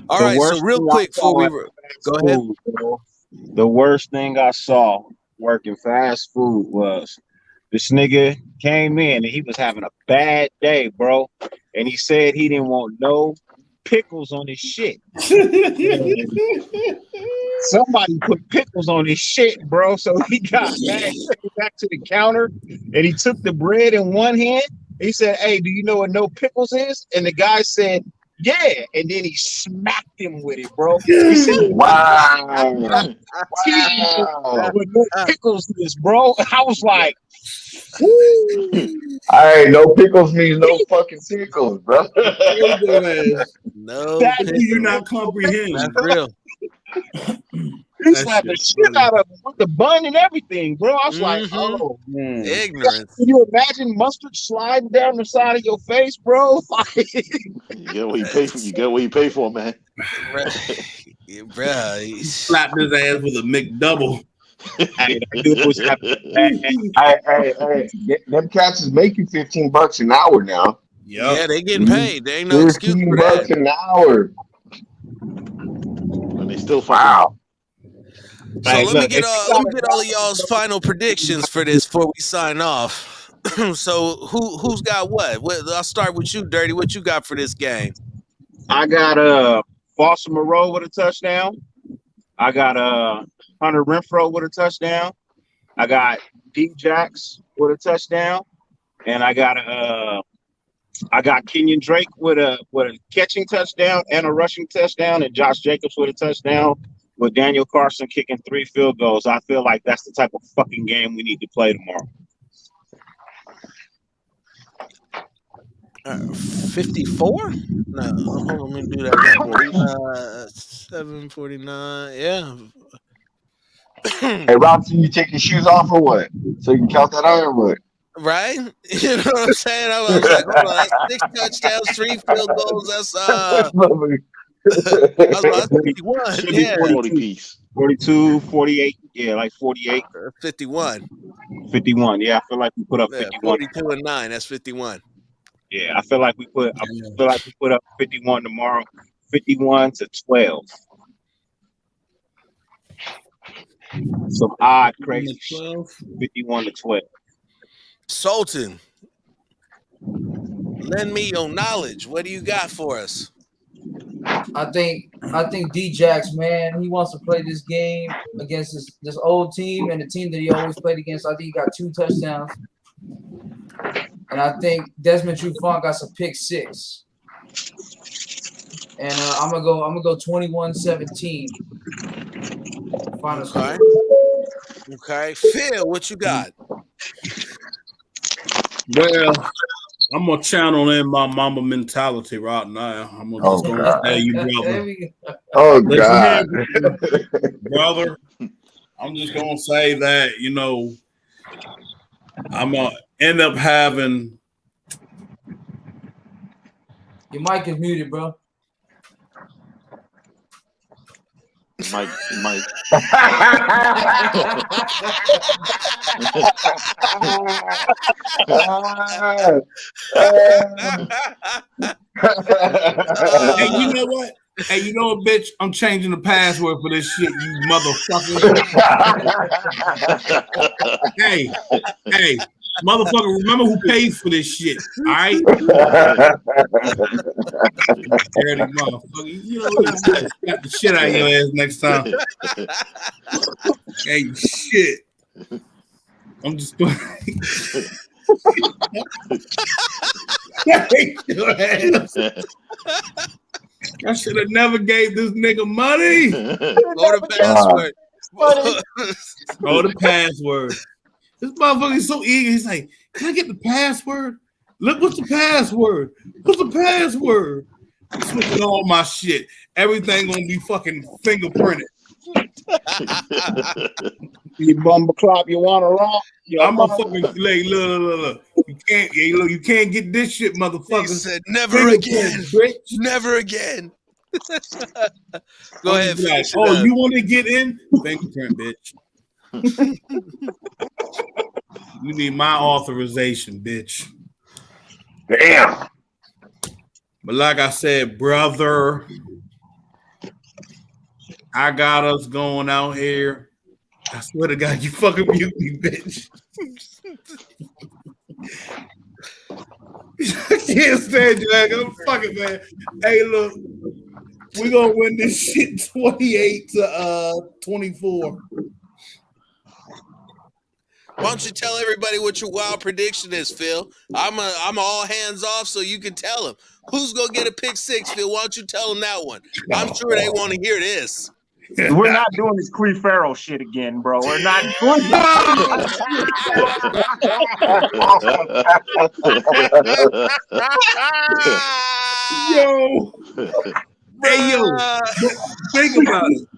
All the right, so worst real thing I quick before saw we at go fast ahead. food, bro, the worst thing I saw working fast food was this nigga came in and he was having a bad day, bro. And he said he didn't want no pickles on his shit. And somebody put pickles on his shit, bro. So he got mad. He took it back to the counter and he took the bread in one hand. He said, hey, do you know what no pickles is? And the guy said, yeah. And then he smacked him with it, bro. He said, Wow. with no pickles is, bro. I was like, woo. Hey, no pickles means no fucking pickles, bro. No, That Do you not comprehend? that's real. He slapped the shit out of him with the bun and everything, bro. I was like, Mhm. oh. Ignorance. Can you imagine mustard sliding down the side of your face, bro? You get what you pay for. You get what you pay for, man. Bruh, He slapped his ass with a McDouble. Hey, that dude was having a bad Hey, them cats is making $15 an hour now. yeah, they getting paid. There ain't no excuse for $15 that. an hour. And they still fucking. Wow. So Hey, let me look, get if you all got of y'all's final predictions for this before we sign off. So who's got what? I'll start with you, Dirty. What you got for this game? I got Foster Moreau with a touchdown. I got Hunter Renfro with a touchdown. I got D Jax with a touchdown, and I got Kenyon Drake with a catching touchdown and a rushing touchdown, and Josh Jacobs with a touchdown. With Daniel Carson kicking 3 field goals, I feel like that's the type of fucking game we need to play tomorrow. 54? No, hold on, let me do that right. 749. Yeah. Hey, Robinson, you take your shoes off or what? So you can count that out or what? Right? You know what I'm saying? I was like, hold on, that's 6 touchdowns, 3 field goals. That's I was like, 51. Should be Yeah. 40 piece. 42, 48. Yeah, like 48. 51. 51. Yeah, I feel like we put up Yeah, 51. 42 and 9. That's 51. Yeah, I feel like we put up 51 tomorrow. 51-12. Some odd, crazy shit. 51-12. Sultan, lend me your knowledge. What do you got for us? I think D-Jax, man, he wants to play this game against this old team and the team that he always played against. I think he got 2 touchdowns. And I think Desmond Trufant got some pick 6. And I'm gonna go 21-17. Final score. Okay. Phil, what you got? Well, I'm gonna channel in my mama mentality right now. I'm just gonna tell you, brother. Oh, Listen God. here, brother. I'm just gonna say that, I'm gonna end up having. Your mic is muted, bro. Mike. Hey, you know what? Hey, you know what, bitch? I'm changing the password for this shit, you motherfucker. hey, motherfucker, remember who pays for this shit, all right? Dirty motherfucker. You know what? Slap the shit out of your ass next time. Hey, shit. I'm just going. I should have never gave this nigga money. Or the password. Oh, the password. This motherfucker's so eager. He's like, "Can I get the password? Look, what's the password? What's the password?" I'm switching all my shit. Everything gonna be fucking fingerprinted. You bumble clop, you want to rock? I'm a fucking like, look. You can't get this shit, motherfucker. He said, "Never again, bitch. Never again." Go ahead. Like, you want to get in? Fingerprint, bitch. You need my authorization, bitch. Damn. But like I said, brother, I got us going out here. I swear to God, you fucking mute me, bitch. I can't stand you, man. I'm fucking man. Hey, look, we gonna win this shit 28-24. Why don't you tell everybody what your wild prediction is, Phil? I'm all hands off, so you can tell them who's gonna get a pick six, Phil. Why don't you tell them that one? I'm sure they want to hear this. We're not doing this Cree Farrell shit again, bro. We're not doing that. Yo. Hey, yo. Think about it.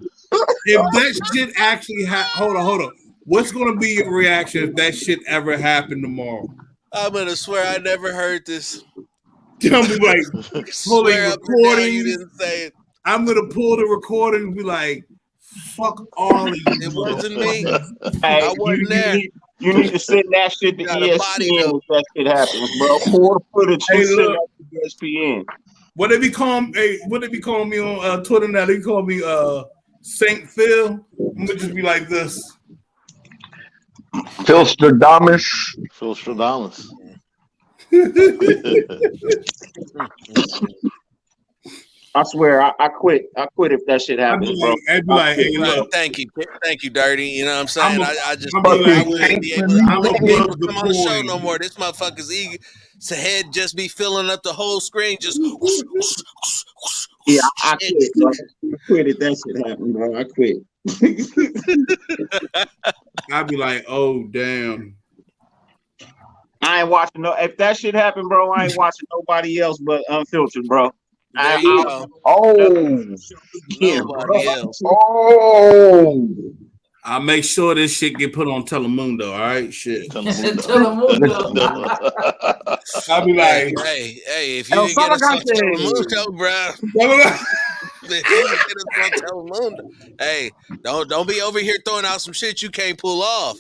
If that shit actually hold on. What's gonna be your reaction if that shit ever happened tomorrow? I'm gonna swear I never heard this. I'm like pulling recording. You didn't say it. I'm gonna pull the recording and be like, "Fuck all of you." It wasn't me. Hey, I wasn't there. You need to send that shit to Got a body, ESPN though. if that shit happens, bro. Pull the footage and send that to ESPN. What they be calling me on Twitter now? They call me Saint Phil. I'm gonna just be like this. Phil Stradamus. Phil Stradamus. I swear, I quit. I quit if that shit happens, bro. I'd be like, hey, look. Thank you, Dirty. You know what I'm saying? I just I'm wouldn't be able to come on the show boy. no more. This motherfucker's eager. His head just be filling up the whole screen. Just yeah, I quit, bro. I quit if that shit happened, bro. I quit. I'd be like, oh damn. I ain't watching no. If that shit happened, bro, I ain't watching nobody else but Unfiltered, bro. There you go. Nobody else. Oh. I'll make sure this shit get put on Telemundo. All right, shit. Telemundo. I'll be like, hey, if you can get us on Telemundo, bro. If you can get us on Telemundo, hey, don't be over here throwing out some shit you can't pull off.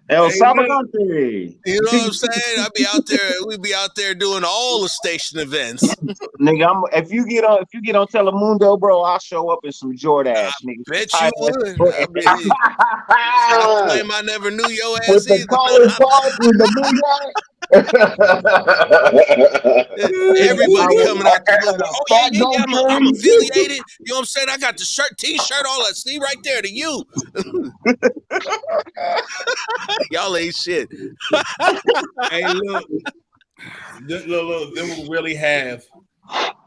El Sabagante. You know what I'm saying? I'd be out there. We'd be out there doing all the station events. Nigga, if you get on Telemundo, bro, I'll show up in some Jordache, nigga. Bet you would. Claim I never knew your ass with the collar top with the everybody coming out the window. Oh yeah, I'm affiliated. You know what I'm saying? I got the shirt, t-shirt, all that. See right there to you. Y'all ain't shit. Hey, look. Then we'll really have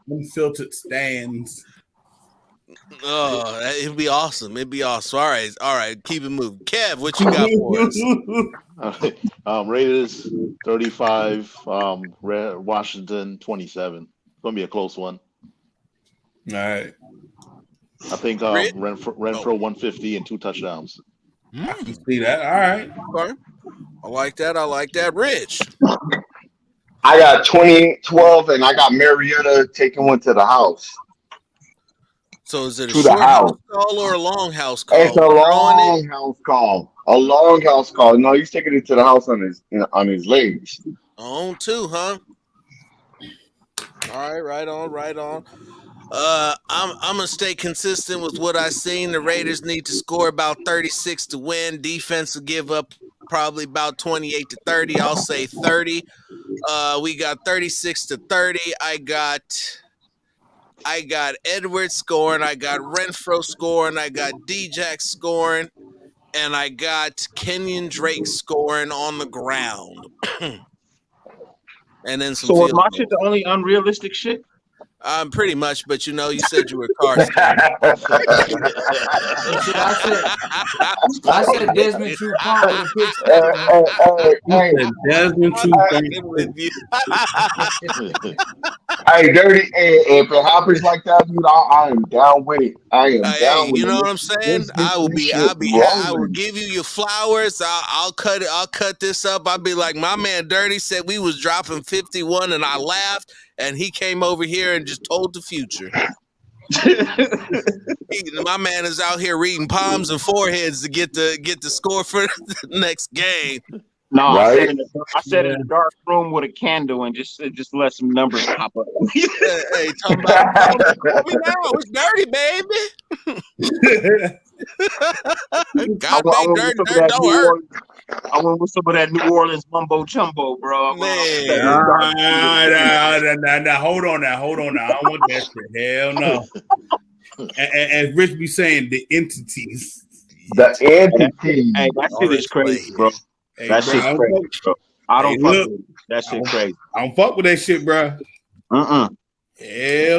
unfiltered stands. Oh, it'd be awesome. It'd be awesome. All right. Keep it moving. Kev, what you got for us? Raiders 35, Washington 27. It's gonna be a close one. All right. I think Renfro 150 and 2 touchdowns. I can see that. All right. Okay. I like that. Rich. I got 2012 and I got Marietta taking one to the house. So is it a short house call or a long house call? It's a long house call. A long house call. No, he's taking it to the house on his legs. On 2, huh? All right, right on. I'm gonna stay consistent with what I seen. The Raiders need to score about 36 to win. Defense will give up probably about 28 to 30. I'll say 30. We got 36 to 30. I got Edwards scoring. I got Renfro scoring. I got D-Jack scoring, and I got Kenyon Drake scoring on the ground. And then some. So was my shit the only unrealistic shit? Pretty much, but you said you were cars guy. Shit, I said Desmond Trufant with a pitch. Desmond with you. Hey, Dirty. If it happens like that, dude, I am down with it. I am Hey, down with you know it. what I'm saying? Let's get this shit I will rolling. give you your flowers. I'll cut it. I'll cut this up. I'll be like, my man Dirty said we was dropping 51, and I laughed, and he came over here and just told the future. My man is out here reading palms and foreheads to get the score for the next game. No, Right? I sat in a dark room with a candle and just let some numbers pop up. Hey, talking about call me now. It's Dirty, baby. God made Dirty. Dirt don't hurt. I went with some of that New Orleans mumbo jumbo, bro. Man. Nah, hold on now. I don't want that shit. Hell no. As Rich be saying, the entities. The entity. Hey, that shit is crazy, bro. Hey, That bro, shit's crazy, bro. I don't fuck with it. That shit crazy. I don't fuck with that shit, bro. Hell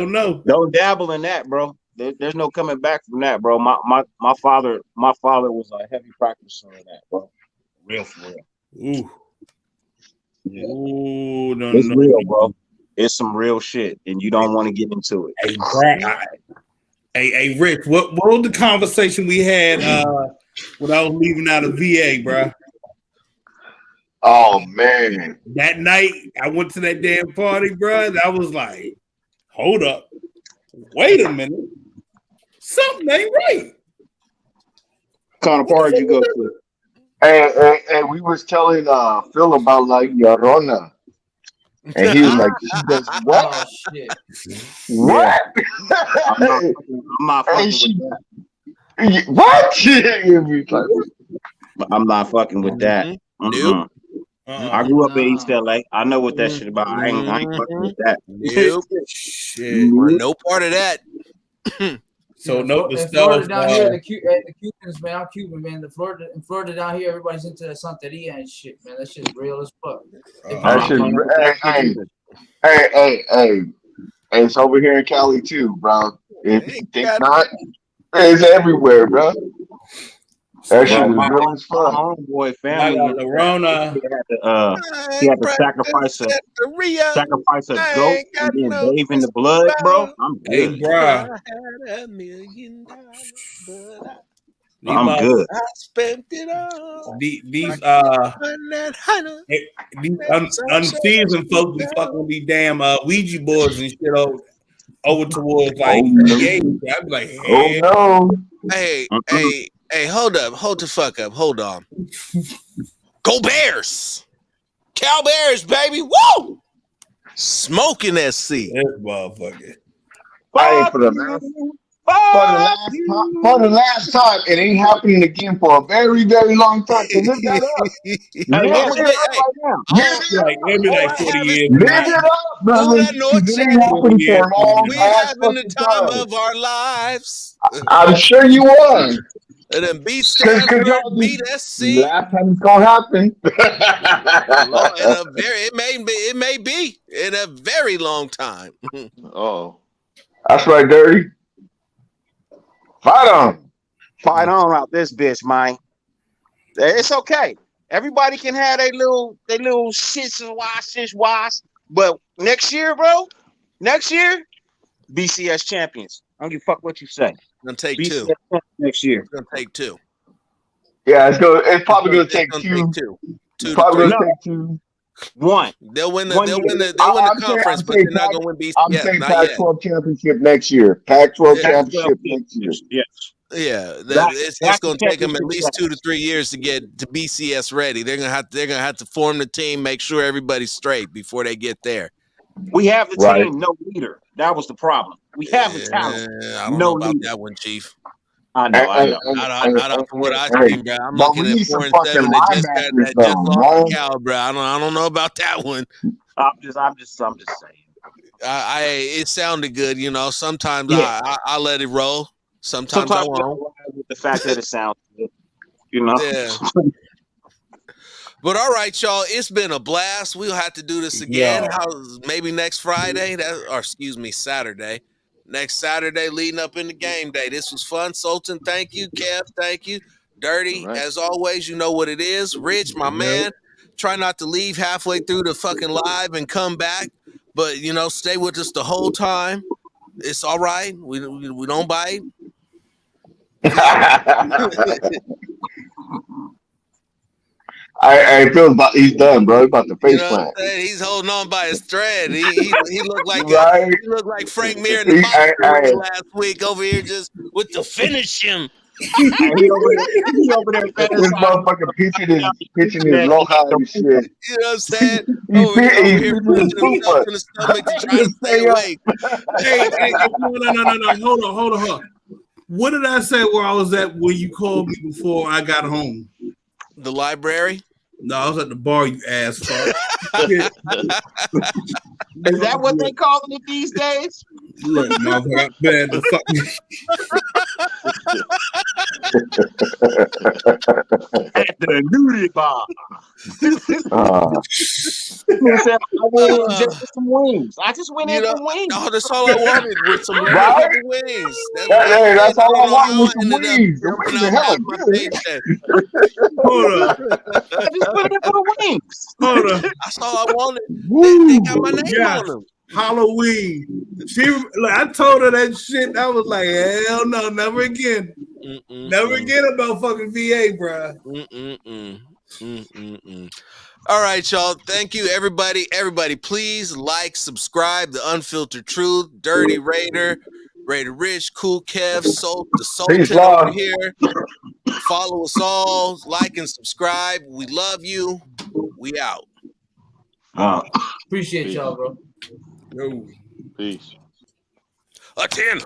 no. Don't dabble in that, bro. There's no coming back from that, bro. My father was a heavy practicer of that, bro. Real for real. Ooh. Yeah. Ooh, no, It's no, real, no. bro. It's some real shit, and you don't want to get into it. Hey, Rich, what was the conversation we had when I was leaving out of VA, bro? Oh man. That night, I went to that damn party, bro, and I was like, hold up. Wait a minute. Something ain't right. What kind of party you go to? And we was telling Phil about like Yarona. And he was like, she does what? Oh shit! What? I'm not fucking with that. What? He was like, I'm not fucking with that. Nope. I grew up in East LA. I know what that shit about. I ain't fucking with that. Nope. Shit. We're no part of that. So no, the in stuff. Florida down here, the Cubans, man. I'm Cuban, man. In Florida down here, everybody's into that Santeria and shit, man. That shit's real as fuck. that shit, hey, it's over here in Cali too, bro. If you think not, it's everywhere, bro. That shit is real as fuck. My homeboy family, the Rona. he had to sacrifice a goat and then bathe in the blood, bro. I'm good. Hey, bro. I'm good. I spent it all. These unseasoned folks be fucking with these damn Ouija boards and shit over towards like I'd be like, hey. Oh no. Hey, hold up. Hold the fuck up. Hold on. Go Bears. Cal Bears, baby. Woo! Smoking SC. This motherfucker. Hey, for the last time, it ain't happening again for a very, very long time. So live that up. Maybe like 40 years. Live it up, brother. It ain't happening for a long We ass having the fucking time time. of our lives. I'm sure you are. And then beat Stanford, beat SC. Last time it's gonna happen. It may be in a very long time. Oh, that's right, Dirty. Fight on. Fight on out this bitch, man. It's okay. Everybody can have their little shits and wash. But next year, bro, BCS champions. I don't give a fuck what you say. Gonna take BCS two. Next year. It's gonna take two. Yeah, it's probably gonna take two. Two probably to gonna three. take two. One. They'll win the I'm conference, but saying they're not gonna win BCS. I'm saying Not yet. Pac-12 championship next year. Pac-12 championship next year. Yes. Yeah, it's going to take them at least 2 to 3 years to get to BCS ready. They're gonna have to form the team, make sure everybody's straight before they get there. We have the team, no leader. That was the problem. We have the talent. I don't know about that one, Chief. I know. Not from what I've seen, bro. I'm looking at 4-7 that just lost the Cal, bro. I don't know about that one. I'm just saying. It sounded good, Sometimes I let it roll. Sometimes I won't. With the fact that it sounds good, Yeah. But all right, y'all, it's been a blast. We'll have to do this again. Maybe next Friday, Saturday. Next Saturday, leading up into game day. This was fun. Sultan, thank you. Kev, thank you. Dirty, All right. as always, you know what it is. Rich, my man, try not to leave halfway through the fucking live and come back. But, stay with us the whole time. It's all right. We don't bite. I feel about he's done, bro. He's about to face plant. He's holding on by his thread. He looked like Right? he looked like Frank Mir in the boxing last week over here just with the finish him. He over there This motherfucker pitching his Loja and shit. You know what I'm saying? He's Over here pitching punching his himself super. in the stomach to try to stay awake. Hey, no. Hold on. What did I say where I was at when you called me before I got home? The library? No, I was at the bar, you ass fuck. Is that what they calling it these days? Look, motherfucker, I'm bad to fuck me. At the nudie bar. He said, I went in just for some wings. I just went in for wings. No, that's all I wanted was some Right? wings. That's all I wanted was some ended up wings. The jumping wings out are hella half my good. paycheck. Hold up. I just put it in for the wings. Hold up. That's all I wanted. They got my name Yes. on them. Halloween. I told her that shit. I was like, hell no, never again. Never again about fucking VA, bro. All right, y'all. Thank you, everybody. Everybody, please like, subscribe. The Unfiltered Truth, Dirty Raider, Raider Rich, Cool Kev, the Sultan over here. Follow us all. Like and subscribe. We love you. We out. Appreciate y'all, bro. Yo. Peace. A 10.